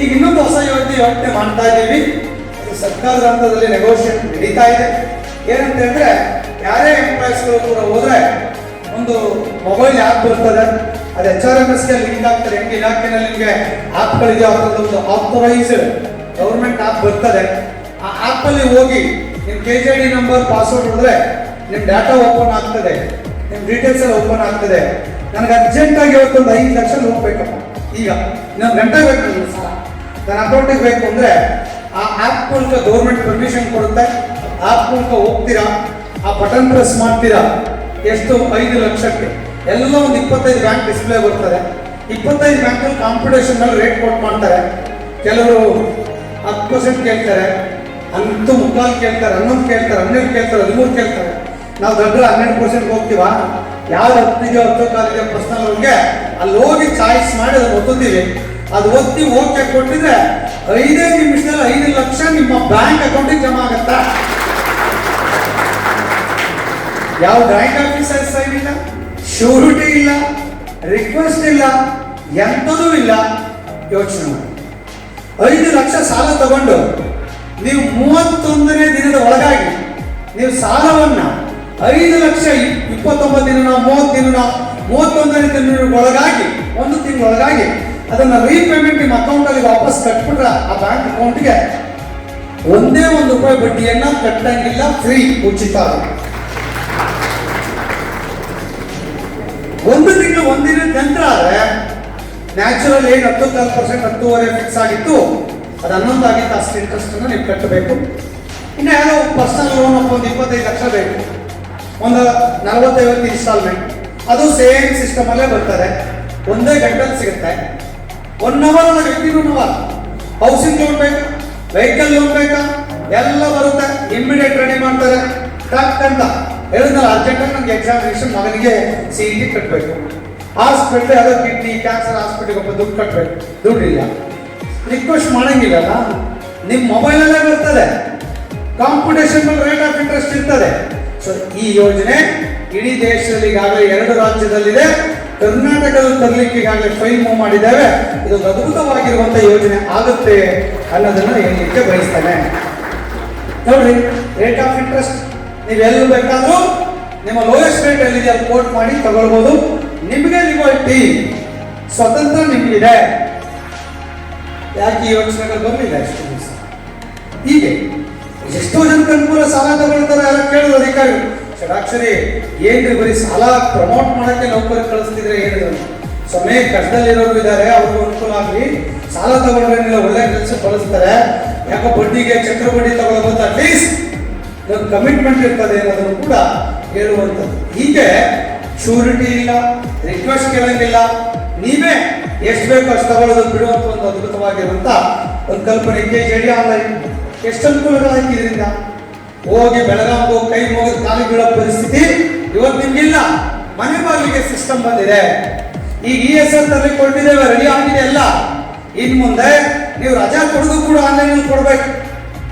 ಈಗ ಇನ್ನೊಂದು ಹೊಸ ಯೋಜನೆ ಮಾಡ್ತಾ ಇದ್ದೀವಿ. ಅದು ಸರ್ಕಾರದ ಹಂತದಲ್ಲಿ ನೆಗೋಷಿಯೇಟ್ ನಡೀತಾ ಇದೆ. ಏನಂತ ಹೇಳಿದ್ರೆ ಯಾರೇ ಎಂಪ್ಲಾಯೀಸ್ಗಳು ಕೂಡ ಹೋದ್ರೆ ಒಂದು ಮೊಬೈಲ್ ಆ್ಯಪ್ ಬರ್ತದೆ, ಅದು HRMSಗೆ ಲಿಂಕ್ ಆಗ್ತದೆ. ಹೆಂಗೆ ಇಲಾಖೆನಲ್ಲಿ ನಿಮಗೆ ಆ್ಯಪ್ಗಳಿದೆ, ಅದರದ್ದು ಆಥರೈಸ್ಡ್ ಗೌರ್ಮೆಂಟ್ ಆ್ಯಪ್ ಬರ್ತದೆ. ಆ ಆ್ಯಪಲ್ಲಿ ಹೋಗಿ ನಿಮ್ಮ KJD ನಂಬರ್ ಪಾಸ್ವರ್ಡ್ ಹೊಡೆದ್ರೆ ನಿಮ್ಮ ಡಾಟಾ ಓಪನ್ ಆಗ್ತದೆ, ನಿಮ್ಮ ಡೀಟೇಲ್ಸ್ ಎಲ್ಲ ಓಪನ್ ಆಗ್ತದೆ. ನನಗೆ ಅರ್ಜೆಂಟಾಗಿ ಇವತ್ತೊಂದು 5 ಲಕ್ಷ ಲೋನ್ ಬೇಕಪ್ಪ, ಈಗ ಇನ್ನೊಂದು ಗಂಟೆ ಬೇಕು ನನಗೆ ಸಾಲ, ನನ್ನ ಅಕೌಂಟಿಗೆ ಬೇಕು ಅಂದರೆ ಆ ಆ್ಯಪ್ ಮೂಲಕ ಗೌರ್ಮೆಂಟ್ ಪರ್ಮಿಷನ್ ಕೊಡುತ್ತೆ. ಆ್ಯಪ್ ಮೂಲಕ ಹೋಗ್ತೀರಾ, ಆ ಬಟನ್ ಪ್ರೆಸ್ ಮಾಡ್ತೀರಾ, ಎಷ್ಟು 5 ಲಕ್ಷಕ್ಕೆ ಎಲ್ಲ ಒಂದು 25 ಬ್ಯಾಂಕ್ ಡಿಸ್ಪ್ಲೇ ಬರ್ತದೆ. 25 ಬ್ಯಾಂಕಲ್ಲಿ ಕಾಂಪಿಟೇಷನ್ ಮೇಲೆ ರೇಟ್ ಕೊಟ್ಟು ಮಾಡ್ತಾರೆ. ಕೆಲವರು 10% ಕೇಳ್ತಾರೆ, 10.25 ಕೇಳ್ತಾರೆ, 11 ಕೇಳ್ತಾರೆ, 12 ಕೇಳ್ತಾರೆ, 13 ಕೇಳ್ತಾರೆ. ನಾವು ದೊಡ್ಡ 12% ಹೋಗ್ತೀವ. ಯಾವ್ದು 10 ಕಾಲಿಗೆ ಪರ್ಸನಲ್ ಅವ್ರಿಗೆ ಅಲ್ಲಿ ಹೋಗಿ ಚಾಯ್ಸ್ ಮಾಡಿ ಅದನ್ನು ಒತ್ತುತ್ತೀವಿ. ಅದು ಒತ್ತಿ ಓಕೆ ಕೊಟ್ಟಿದ್ರೆ 5 ನಿಮಿಷದಲ್ಲಿ 5 ಲಕ್ಷ ನಿಮ್ಮ ಬ್ಯಾಂಕ್ ಅಕೌಂಟಿಗೆ ಜಮಾ ಆಗತ್ತಾ? ಯಾವ ಬ್ಯಾಂಕ್ ಆಫೀಸರ್ ಸೈನ್ ಇಲ್ಲ, ಶ್ಯೂರಿಟಿ ಇಲ್ಲ, ರಿಕ್ವೆಸ್ಟ್ ಇಲ್ಲ, ಎಂಥದೂ ಇಲ್ಲ. ಯೋಚನೆ ಮಾಡಿ, 5 ಲಕ್ಷ ಸಾಲ ತಗೊಂಡು ನೀವು 31ನೇ ದಿನದ ಒಳಗಾಗಿ ನೀವು ಸಾಲವನ್ನ 5 ಲಕ್ಷ 29 ದಿನ 30 ದಿನ 31ನೇ ದಿನದ ಒಳಗಾಗಿ 1 ತಿಂಗಳೊಳಗಾಗಿ ಅದನ್ನ ರೀಪೇಮೆಂಟ್ ನಿಮ್ಮ ಅಕೌಂಟಲ್ಲಿ ವಾಪಸ್ ಕಟ್ಬಿಟ್ರೆ ಆ ಬ್ಯಾಂಕ್ ಅಕೌಂಟ್ಗೆ ಒಂದೇ ₹1 ಬಡ್ಡಿಯನ್ನ ಕಟ್ಟಂಗಿಲ್ಲ, ಫ್ರೀ, ಉಚಿತ. 1 ತಿಂಗಳು 1 ದಿನದ ನಂತರ ಆದ್ರೆ ನ್ಯಾಚುರಲ್ ಏನು 10% 10.5% ಫಿಕ್ಸ್ ಆಗಿತ್ತು, ಅದು 11 ಆಗಿತ್ತು. ಅಷ್ಟು ಇಂಟ್ರೆಸ್ಟ್ ಅನ್ನು ನೀವು ಕಟ್ಟಬೇಕು. ಇನ್ನು ಯಾರೋ ಪರ್ಸನಲ್ ಲೋನ್ ಒಂದು 25 ಲಕ್ಷ ಬೇಕು, ಒಂದು 40-50 ಇನ್ಸ್ಟಾಲ್ಮೆಂಟ್, ಅದು ಸೇಮ್ ಸಿಸ್ಟಮ್ ಅಲ್ಲೇ ಬರ್ತದೆ. ಒಂದೇ ಗಂಟೆಯಲ್ಲಿ ಸಿಗುತ್ತೆ. 1 ಅವರ್ ಅಲ್ಲ, 15 ಅವರ್. ಹೌಸಿಂಗ್ ಲೋನ್ ಬೇಕಾ, ವೆಹಿಕಲ್ ಲೋನ್ ಬೇಕಾ, ಎಲ್ಲ ಬರುತ್ತೆ. ಇಮಿಡಿಯೇಟ್ ರೆಡಿ ಮಾಡ್ತಾರೆ. ಟಕ್ ಅಂತ ಹೇಳಿದ್ನಲ್ಲ, ಅರ್ಜೆಂಟಾಗಿ ನನಗೆ ಎಕ್ಸಾಮಿನೇಷನ್ ಮಗನಿಗೆ CET ಕಟ್ಟಬೇಕು, ಹಾಸ್ಪಿಟ್ಲ್ ಯಾವುದೋ ಕಿಡ್ನಿ ಕ್ಯಾನ್ಸರ್ ಹಾಸ್ಪಿಟ್ಲಿಗೆ ಒಬ್ಬ ದುಡ್ಡು ಕಟ್ಟಬೇಕು, ದುಡ್ಡಿಲ್ಲ, ರಿಕ್ವೆಸ್ಟ್ ಮಾಡಂಗಿಲ್ಲಲ್ಲ, ನಿಮ್ಮ ಮೊಬೈಲಲ್ಲೇ ಬರ್ತದೆ. ಕಾಂಪಿಟೇಷನ್ ರೇಟ್ ಆಫ್ ಇಂಟ್ರೆಸ್ಟ್ ಇರ್ತದೆ. ಸೊ ಈ ಯೋಜನೆ ಇಡೀ ದೇಶದಲ್ಲಿ ಈಗಾಗಲೇ 2 ರಾಜ್ಯದಲ್ಲಿದೆ. ಕರ್ನಾಟಕದಲ್ಲಿ ತರಲಿಕ್ಕೆ ಈಗಾಗಲೇ ಫೈಲ್ ಮೂವ್ ಮಾಡಿದ್ದೇವೆ. ಇದು ಅದ್ಭುತವಾಗಿರುವಂತ ಯೋಜನೆ ಆಗುತ್ತೆ ಅನ್ನೋದನ್ನ ಹೇಳಲಿಕ್ಕೆ ಬಯಸ್ತೇನೆ. ನೋಡ್ರಿ, ರೇಟ್ ಆಫ್ ಇಂಟ್ರೆಸ್ಟ್ ನೀವೆಲ್ಲೂ ಬೇಕಾದ್ರೂ ನಿಮ್ಮ ಲೋಯೆಸ್ಟ್ ರೇಟ್ ಎಲ್ಲಿದೆ ಅಲ್ಲಿ ಕೋಟ್ ಮಾಡಿ ತಗೊಳ್ಬಹುದು. ನಿಮಗೆ ಲಿಬರ್ಟಿ, ಸ್ವತಂತ್ರ ನಿಮಗಿದೆ. ಯಾಕೆ ಈ ಯೋಚನೆಗಳು ಬರಲಿಲ್ಲ ಎಷ್ಟು ದಿವಸ? ಹೀಗೆ ಎಷ್ಟೋ ಜನಕ್ಕೆ ಅನುಕೂಲ. ಸಾಲ ತಗೊಳ್ತಾರೆ, ಯಾರು ಕೇಳಿದ್ರು ಅಧಿಕಾರಿಗಳು, ಷಡಾಕ್ಷರಿ ಏನ್ರಿ ಬರೀ ಸಾಲ ಪ್ರಮೋಟ್ ಮಾಡಕ್ಕೆ ನೌಕರಿ ಕಳಿಸ್ತಿದ್ರೆ ಹೇಳಿದ್ರು. ಸಮಯ ಕಷ್ಟದಲ್ಲಿರೋರು ಇದ್ದಾರೆ, ಅವ್ರಿಗೂ ಅನುಕೂಲ ಆಗಲಿ. ಸಾಲ ತಗೊಂಡ್ರೆ ಒಳ್ಳೆ ಕೆಲಸ ಬಳಸ್ತಾರೆ. ಯಾಕೋ ಬಡ್ಡಿಗೆ ಚಕ್ರ ಬಡ್ಡಿ ತಗೊಳ್ಬೋದು, ಅಟ್ಲೀಸ್ಟ್ ಒಂದು ಕಮಿಟ್ಮೆಂಟ್ ಇರ್ತದೆ ಅನ್ನೋದನ್ನು ಕೂಡ ಹೇಳುವಂಥದ್ದು. ಹೀಗೆ ಶ್ಯೂರಿಟಿ ಇಲ್ಲ, ರಿಕ್ವೆಸ್ಟ್ ಕೇಳಂಗಿಲ್ಲ, ನೀವೇ ಎಷ್ಟು ಬೇಕೋ ಅಷ್ಟು ತಗೊಳ್ಳೋದು ಬಿಡುವಂಥ ಒಂದು ಅದ್ಭುತವಾಗಿರುವಂಥ ಒಂದು ಕಲ್ಪನೆ. KJD ಆನ್ಲೈನ್ ಎಷ್ಟು ಅನುಕೂಲಗಳಾಗಿ ಇದರಿಂದ. ಹೋಗಿ ಬೆಳಗಾವಿಗೆ ಹೋಗಿ ಕೈ ಮುಗಿದು ಕಾಲಿ ಬೀಳೋ ಪರಿಸ್ಥಿತಿ ಇವತ್ತು ನಿಮ್ಗಿಲ್ಲ. ಮನೆ ಬಾಗಿಲಿಗೆ ಸಿಸ್ಟಮ್ ಬಂದಿದೆ. ಈಗ ESR ತರಲಿಕ್ಕೆ ಕೊಟ್ಟಿದ್ದೇವೆ, ರೆಡಿ ಆಗಿದೆ ಎಲ್ಲ. ಇನ್ ಮುಂದೆ ನೀವು ರಜಾ ಕೊಡೋದು ಕೂಡ ಆನ್ಲೈನ್ ಕೊಡ್ಬೇಕು.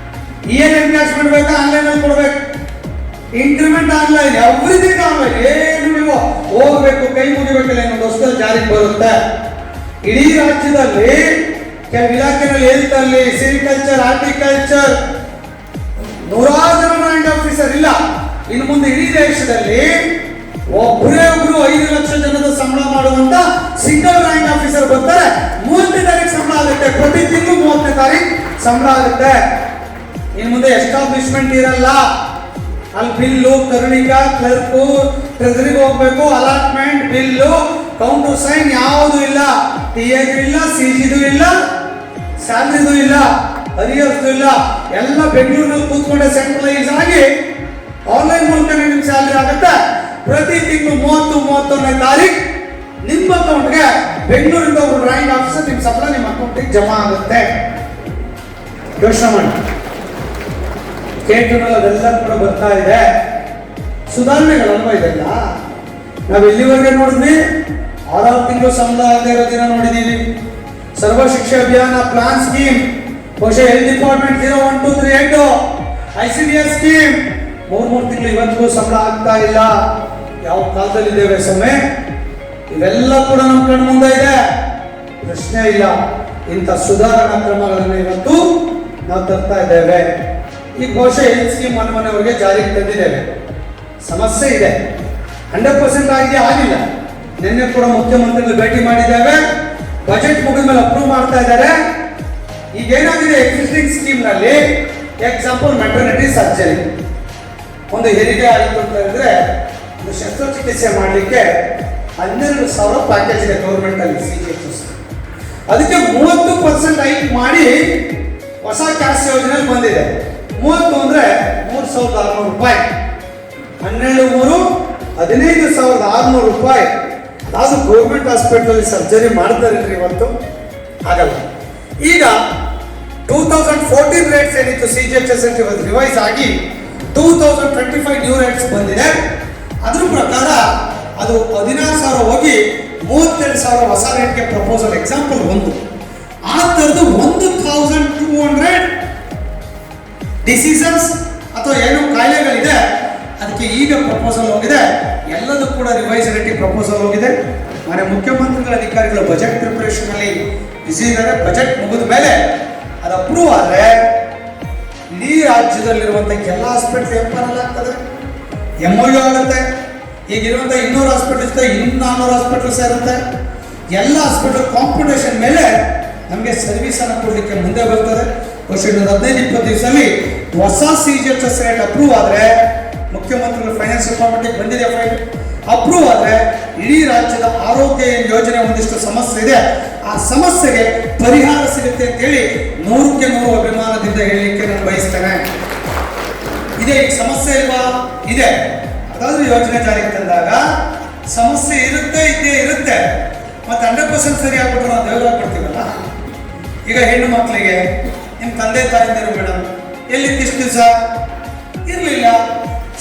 ಎನ್ಕ್ಯಾಶ್ಮೆಂಟ್ ಬೇಕಾ ಆನ್ಲೈನ್ ಅಲ್ಲಿ ಕೊಡ್ಬೇಕು. Increment online, everything online. ಏನು ನೀವು ಹೋಗ್ಬೇಕು, ಕೈ ಮುಗಿಬೇಕಿಲ್ಲ, ಇನ್ನೊಂದು ವರ್ಷದಲ್ಲಿ ಜಾರಿಗೆ ಬರುತ್ತೆ. ಇಡೀ ರಾಜ್ಯದಲ್ಲಿ ಕೆಲವು ಇಲಾಖೆನಲ್ಲಿ ಹೆಲ್ತ್ ಅಲ್ಲಿ, ಸಿರಿಕಲ್ಚರ್, ಹಾರ್ಟಿಕಲ್ಚರ್ 100 ಜನ ರ್ಯಾಂಕ್ ಆಫೀಸರ್ ಇಲ್ಲ. ಇನ್ನು ಮುಂದೆ ಇಡೀ ದೇಶದಲ್ಲಿ ಒಬ್ಬರೇ 5 ಲಕ್ಷ ಜನದ ಸಂಬಳ ಮಾಡುವಂತ ಸಿಂಗಲ್ ರ್ಯಾಂಕ್ ಆಫೀಸರ್ ಬರ್ತಾರೆ. 3 ಡೈರೆಕ್ಟ್ ಸಂಬಳ ಆಗುತ್ತೆ. ಪ್ರತಿ ತಿಂಗಳು 30ನೇ ತಾರೀಕು ಸಂಬಳ ಆಗುತ್ತೆ. ಇನ್ನು ಮುಂದೆ ಎಸ್ಟಾಬ್ಲಿಷ್ಮೆಂಟ್ ಇರಲ್ಲ. ಅಲ್ಲಿ ಬಿಲ್ಲು, ಕರ್ಣಿಕ, ಕ್ಲರ್ಕು, ಟ್ರೆಜರಿಗೆ ಹೋಗ್ಬೇಕು, ಅಲಾಟ್ಮೆಂಟ್, ಬಿಲ್ಲು, ಕೌಂಟರ್ ಸೈನ್ ಯಾವುದು ಇಲ್ಲ. ಟಿಎದು ಇಲ್ಲ, ಸಿಜಿದು ಇಲ್ಲ, ಸ್ಯಾಲ್ರಿದು ಇಲ್ಲ, ಅರಿಯರ್ಸ್ದು ಇಲ್ಲ. ಎಲ್ಲ ಬೆಂಗಳೂರಿನಲ್ಲಿ ಕೂತ್ಕೊಂಡೆ ಸೆಂಟ್ರಲೈಸ್ ಆಗಿ ಆನ್ಲೈನ್ ಮೂಲಕನೇ ನಿಮ್ಮ ಸ್ಯಾಲ್ರಿ ಆಗುತ್ತೆ. ಪ್ರತಿ ತಿಂಗಳು 30-31ನೇ ತಾರೀಕು ನಿಮ್ಮ ಅಕೌಂಟ್ಗೆ ಬೆಂಗಳೂರಿಂದ ಒಬ್ಬರು ಡ್ರಾಯಿಂಗ್ ಆಫೀಸರ್ ನಿಮ್ಮ ಸಂಬಳ ನಿಮ್ಮ ಅಕೌಂಟಿಗೆ ಜಮಾ ಆಗುತ್ತೆ. ಯೋಚನೆ ಮಾಡಿ. ಕೇಂದ್ರದಲ್ಲಿ ಅದೆಲ್ಲ ಕೂಡ ಬರ್ತಾ ಇದೆ. ಸುಧಾರಣೆಗಳಲ್ವಾ ಇದೆಲ್ಲ. ನಾವು ಇಲ್ಲಿವರೆಗೆ ನೋಡಿದ್ವಿ 6 ತಿಂಗಳು ಸಂಬಳ ಆಗದೆ ಇರೋ ದಿನ ನೋಡಿದೀವಿ. ಸರ್ವ ಶಿಕ್ಷೆ ಅಭಿಯಾನ ಪ್ಲಾನ್ ಸ್ಕೀಮ್, ಬಹುಶಃ ಹೆಲ್ತ್ ಡಿಪಾರ್ಟ್ಮೆಂಟ್ 0, 1, 2, 3 8 ICDS ಸ್ಕೀಮ್ 3 ತಿಂಗಳು ಇವತ್ತಿಗೂ ಸಂಬಳ ಆಗ್ತಾ ಇಲ್ಲ. ಯಾವ ಕಾಲದಲ್ಲಿ ಇದ್ದೇವೆ ಸಮಯ? ಇವೆಲ್ಲ ಕೂಡ ನಮ್ಮ ಕಣ್ಣು ಮುಂದೆ ಇದೆ, ಪ್ರಶ್ನೆ ಇಲ್ಲ. ಇಂಥ ಸುಧಾರಣಾ ಕ್ರಮಗಳನ್ನು ಇವತ್ತು ನಾವು ತರ್ತಾ ಇದ್ದೇವೆ. ಈಗ ಬಹುಶಃ ಹೆಲ್ತ್ ಸ್ಕೀಮ್ ಮನೆಯವರಿಗೆ ಜಾರಿಗೆ ತಂದಿದ್ದೇವೆ. ಸಮಸ್ಯೆ ಇದೆ, 100% ಆಗಿದೆ, ಆಗಿಲ್ಲ. ನಿನ್ನೆ ಕೂಡ ಮುಖ್ಯಮಂತ್ರಿಗಳು ಭೇಟಿ ಮಾಡಿದ್ದೇವೆ. ಬಜೆಟ್ ಮುಗಿದ ಮೇಲೆ ಅಪ್ರೂವ್ ಮಾಡ್ತಾ ಇದ್ದಾರೆ. ಈಗ ಏನಾಗಿದೆ ಎಕ್ಸಿಸ್ಟಿಂಗ್ ಸ್ಕೀಮ್ ನಲ್ಲಿ, ಎಕ್ಸಾಂಪಲ್ ಮೆಟರ್ನಿಟಿ ಸರ್ಜರಿ, ಒಂದು ಹೆರಿಗೆ ಆಯಿತು ಅಂತ ಹೇಳಿದ್ರೆ ಒಂದು ಶಸ್ತ್ರಚಿಕಿತ್ಸೆ ಮಾಡಲಿಕ್ಕೆ 12,000 ಪ್ಯಾಕೇಜ್ ಇದೆ ಗೌರ್ಮೆಂಟ್ ಅಲ್ಲಿ CGHS. ಅದಕ್ಕೆ 30% ಹೈಕ್ ಮಾಡಿ ಹೊಸ ಕ್ಯಾಶ್ ಯೋಜನೆ ಬಂದಿದೆ. 30 ಅಂದ್ರೆ 3,600 ರೂಪಾಯಿ, 12 15,600 ರೂಪಾಯಿ. ಅದು ಗೌರ್ಮೆಂಟ್ ಹಾಸ್ಪಿಟಲ್ ಸರ್ಜರಿ ಮಾಡ್ತಾರೆ ಇವತ್ತು, ಆಗಲ್ಲ. ಈಗ 2014 ರೇಟ್ಸ್ ಏನಿತ್ತು CGHS ಇವತ್ತು ರಿವೈಸ್ ಆಗಿ 2025 ನ್ಯೂ ರೇಟ್ಸ್ ಬಂದಿದೆ. ಅದ್ರ ಪ್ರಕಾರ ಅದು 16,000 ಹೋಗಿ 32,000 ಹೊಸ ರೇಟ್ಗೆ ಪ್ರಪೋಸಲ್. ಎಕ್ಸಾಂಪಲ್ ಒಂದು ಆ ಥರದ್ದು 1,200 ಡಿಸೀಸಸ್ ಅಥವಾ ಏನು ಕಾಯಿಲೆಗಳಿದೆ ಅದಕ್ಕೆ ಈಗ ಪ್ರಪೋಸಲ್ ಹೋಗಿದೆ. ಎಲ್ಲದೂ ಕೂಡ ರಿವೈಸ್ ರೇಟಿಗೆ ಪ್ರಪೋಸಲ್ ಹೋಗಿದೆ. ಮನೆ ಮುಖ್ಯಮಂತ್ರಿಗಳ ಅಧಿಕಾರಿಗಳು ಬಜೆಟ್ ಪ್ರಿಪರೇಷನ್ ಅಲ್ಲಿ ಬಿಸಿ ಇದ್ದಾರೆ. ಬಜೆಟ್ ಮುಗಿದ ಮೇಲೆ ಅದು ಅಪ್ರೂವ್ ಆದರೆ ಇಡೀ ರಾಜ್ಯದಲ್ಲಿರುವಂಥ ಎಲ್ಲ ಹಾಸ್ಪಿಟಲ್ ಎಂಪನಲ್ ಆಗ್ತದೆ, MOU ಆಗುತ್ತೆ. ಈಗಿರುವಂಥ 200 ಹಾಸ್ಪಿಟಲ್ ಇರುತ್ತೆ, 400 ಹಾಸ್ಪಿಟಲ್ ಸೇರುತ್ತೆ. ಎಲ್ಲ ಹಾಸ್ಪಿಟಲ್ ಕಾಂಪಿಟೇಷನ್ ಮೇಲೆ ನಮಗೆ ಸರ್ವಿಸ್ ಅನ್ನು ಕೊಡಲಿಕ್ಕೆ ಮುಂದೆ ಬರ್ತದೆ. ಬಹುಶಃ 15-20 ದಿವಸದಲ್ಲಿ ಹೊಸ CGHS ರೇಟ್ ಅಪ್ರೂವ್ ಆದರೆ, ಮುಖ್ಯಮಂತ್ರಿಗಳು ಫೈನಾನ್ಸ್ ಡಿಪಾರ್ಟ್ಮೆಂಟ್ಗೆ ಬಂದಿದೆ ಫೈಲ್, ಅಪ್ರೂವ್ ಆದರೆ ಇಡೀ ರಾಜ್ಯದ ಆರೋಗ್ಯ ಯೋಜನೆ ಒಂದಿಷ್ಟು ಸಮಸ್ಯೆ ಇದೆ, ಆ ಸಮಸ್ಯೆಗೆ ಪರಿಹಾರ ಸಿಗುತ್ತೆ ಅಂತೇಳಿ 100ಕ್ಕೆ 100 ಅಭಿಮಾನದಿಂದ ಹೇಳಲಿಕ್ಕೆ ನಾನು ಬಯಸ್ತೇನೆ. ಇದೆ ಈಗ ಸಮಸ್ಯೆ ಇಲ್ವಾ? ಇದೆ. ಅದಾದ್ರೂ ಯೋಜನೆ ಜಾರಿಗೆ ತಂದಾಗ ಸಮಸ್ಯೆ ಇರುತ್ತೆ, ಇದ್ದೇ ಇರುತ್ತೆ. ಮತ್ತೆ 100% ಸರಿ ಆಗ್ಬಿಟ್ರೆ ನಾವು ದೇವರಾಗಿ ಕೊಡ್ತೀವಲ್ಲ. ಈಗ ಹೆಣ್ಣು ಮಕ್ಕಳಿಗೆ ನಿಮ್ಮ ತಂದೆ ತಾಯಿಯರು ಮೇಡಮ್ ಎಲ್ಲಿದ್ದಿಷ್ಟು ದಿವಸ ಇರಲಿಲ್ಲ,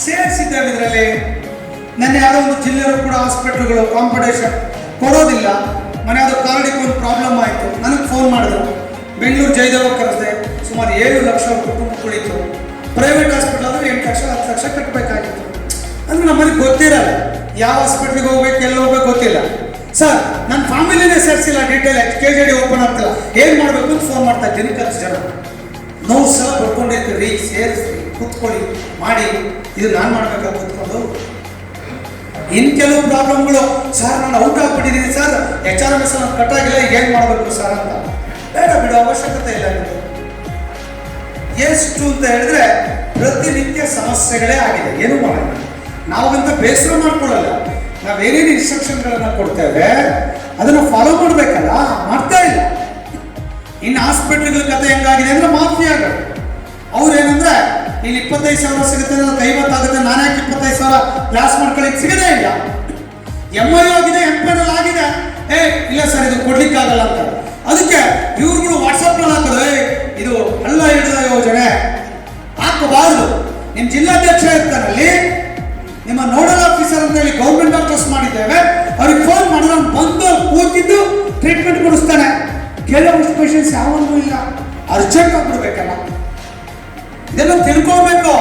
ಸೇರಿಸಿದ್ದೇವೆ ಇದರಲ್ಲಿ. ನನ್ನ ಯಾವುದೋ ಒಂದು ಜಿಲ್ಲೆಯವರು ಕೂಡ ಹಾಸ್ಪಿಟ್ಲ್ಗಳು ಕಾಂಪಿಟೇಷನ್ ಕೊಡೋದಿಲ್ಲ. ಮನೆ ಯಾವುದೋ ಕಾರ್ಡಿಗೆ ಒಂದು ಪ್ರಾಬ್ಲಮ್ ಆಯಿತು, ನನಗೆ ಫೋನ್ ಮಾಡಿದ್ರು. ಬೆಂಗಳೂರು ಜಯದೇವ ಕರೆಸಿದೆ, ಸುಮಾರು 7 ಲಕ್ಷ ಕುಟುಂಬ ಕುಳಿತು. ಪ್ರೈವೇಟ್ ಹಾಸ್ಪಿಟಲ್ ಆದರೆ 8 ಲಕ್ಷ 10 ಲಕ್ಷ ಕಟ್ಟಬೇಕಾಗಿತ್ತು. ಅಂದ್ರೆ ನಮ್ಮಲ್ಲಿ ಗೊತ್ತಿರಲ್ಲ, ಯಾವ ಹಾಸ್ಪಿಟ್ಲಿಗೆ ಹೋಗ್ಬೇಕು, ಎಲ್ಲಿ ಹೋಗ್ಬೇಕು ಗೊತ್ತಿಲ್ಲ. ಸರ್ ನನ್ನ ಫ್ಯಾಮಿಲಿನೇ ಸೇರಿಸಿಲ್ಲ, ಡೀಟೇಲ್ KJD ಓಪನ್ ಆಗ್ತಿಲ್ಲ, ಏನು ಮಾಡಬೇಕು ಅಂತ ಫೋನ್ ಮಾಡ್ತಾ ಇದ್ದೀನಿ. 10 ಜನ ನೋವು ಸಹ ಬರ್ಕೊಂಡಿರ್ತೀರಿ, ಸೇರಿಸಿ ಕೂತ್ಕೊಳ್ಳಿ ಮಾಡಿ, ಇದು ನಾನು ಮಾಡ್ಬೇಕಾ ಕೂತ್ಕೊಂಡು. ಇನ್ನು ಕೆಲವು ಪ್ರಾಬ್ಲಮ್ಗಳು, ಸರ್ ನಾನು ಔಟ್ ಆಗ್ಬಿಟ್ಟಿದ್ದೀನಿ ಸರ್, HRMS ಕಟ್ಟಾಗಿಲ್ಲ, ಈಗ ಏನು ಮಾಡಬೇಕು ಸರ್ ಅಂತ. ಬೇಡ ಬಿಡು, ಅವಶ್ಯಕತೆ ಇಲ್ಲ. ಎಷ್ಟು ಅಂತ ಹೇಳಿದ್ರೆ ಪ್ರತಿನಿತ್ಯ ಸಮಸ್ಯೆಗಳೇ ಆಗಿದೆ. ಏನು ಮಾಡೋಣ, ನಾವಂತ ಬೇಸರ ಮಾಡ್ಕೊಳ್ಳಲ್ಲ. ನಾವೇನೇನು ಇನ್ಸ್ಟ್ರಕ್ಷನ್ಗಳನ್ನು ಕೊಡ್ತೇವೆ ಅದನ್ನು ಫಾಲೋ ಮಾಡಬೇಕಲ್ಲ, ಮಾಡ್ತಾ ಇಲ್ಲ. ಇನ್ನು ಹಾಸ್ಪಿಟ್ಲ್ಗಳ ಕತೆ ಹೆಂಗಾಗಿದೆ ಅಂದ್ರೆ ಮಾಫಿಯಾಗಳು. ಅವ್ರೇನಂದ್ರೆ ಇಲ್ಲಿ 25,000 ಸಿಗುತ್ತೆ, 50 ಆಗುತ್ತೆ, ನಾನು ಯಾಕೆ 25,000 ಲಾಸ್ ಮಾಡ್ಕೊಳ್ಳಿಕ್ಕೆ ಸಿಗದೇ ಇಲ್ಲ. MOU ಆಗಿದೆ, MPNL ಆಗಿದೆ, ಇಲ್ಲ ಸರ್ ಇದು ಕೊಡ್ಲಿಕ್ಕಾಗಲ್ಲ ಅಂತ. ಅದಕ್ಕೆ ಇವ್ರುಗಳು ವಾಟ್ಸಪ್ನಲ್ಲಿ ಹಾಕೋದು, ಇದು ಹಳ್ಳ ಹಿಡಿದ ಯೋಜನೆ ಹಾಕಬಾರ್ದು. ನಿಮ್ಮ ಜಿಲ್ಲಾಧ್ಯಕ್ಷ ಇರ್ತಾರಲ್ಲಿ, ನಿಮ್ಮ ನೋಡಲ್ ಆಫೀಸರ್ ಅಂತ ಹೇಳಿ ಗೌರ್ಮೆಂಟ್ ಡಾಕ್ಟರ್ಸ್ ಮಾಡಿದ್ದೇವೆ, ಅವ್ರಿಗೆ ಫೋನ್ ಮಾಡಿದ್ರೆ ಬಂದು ಕೂತಿದ್ದು ಟ್ರೀಟ್ಮೆಂಟ್ ಕೊಡಿಸ್ತಾನೆ. ಕೆಲವಷ್ಟು ಪೇಷಂಟ್ಸ್ ಯಾವಾಗಲೂ ಇಲ್ಲ, ಅರ್ಜೆಂಟ್ ಆಗ್ಬಿಡ್ಬೇಕಲ್ಲ. ಇದೆಲ್ಲ ತಿಳ್ಕೊಳ್ಬೇಕು.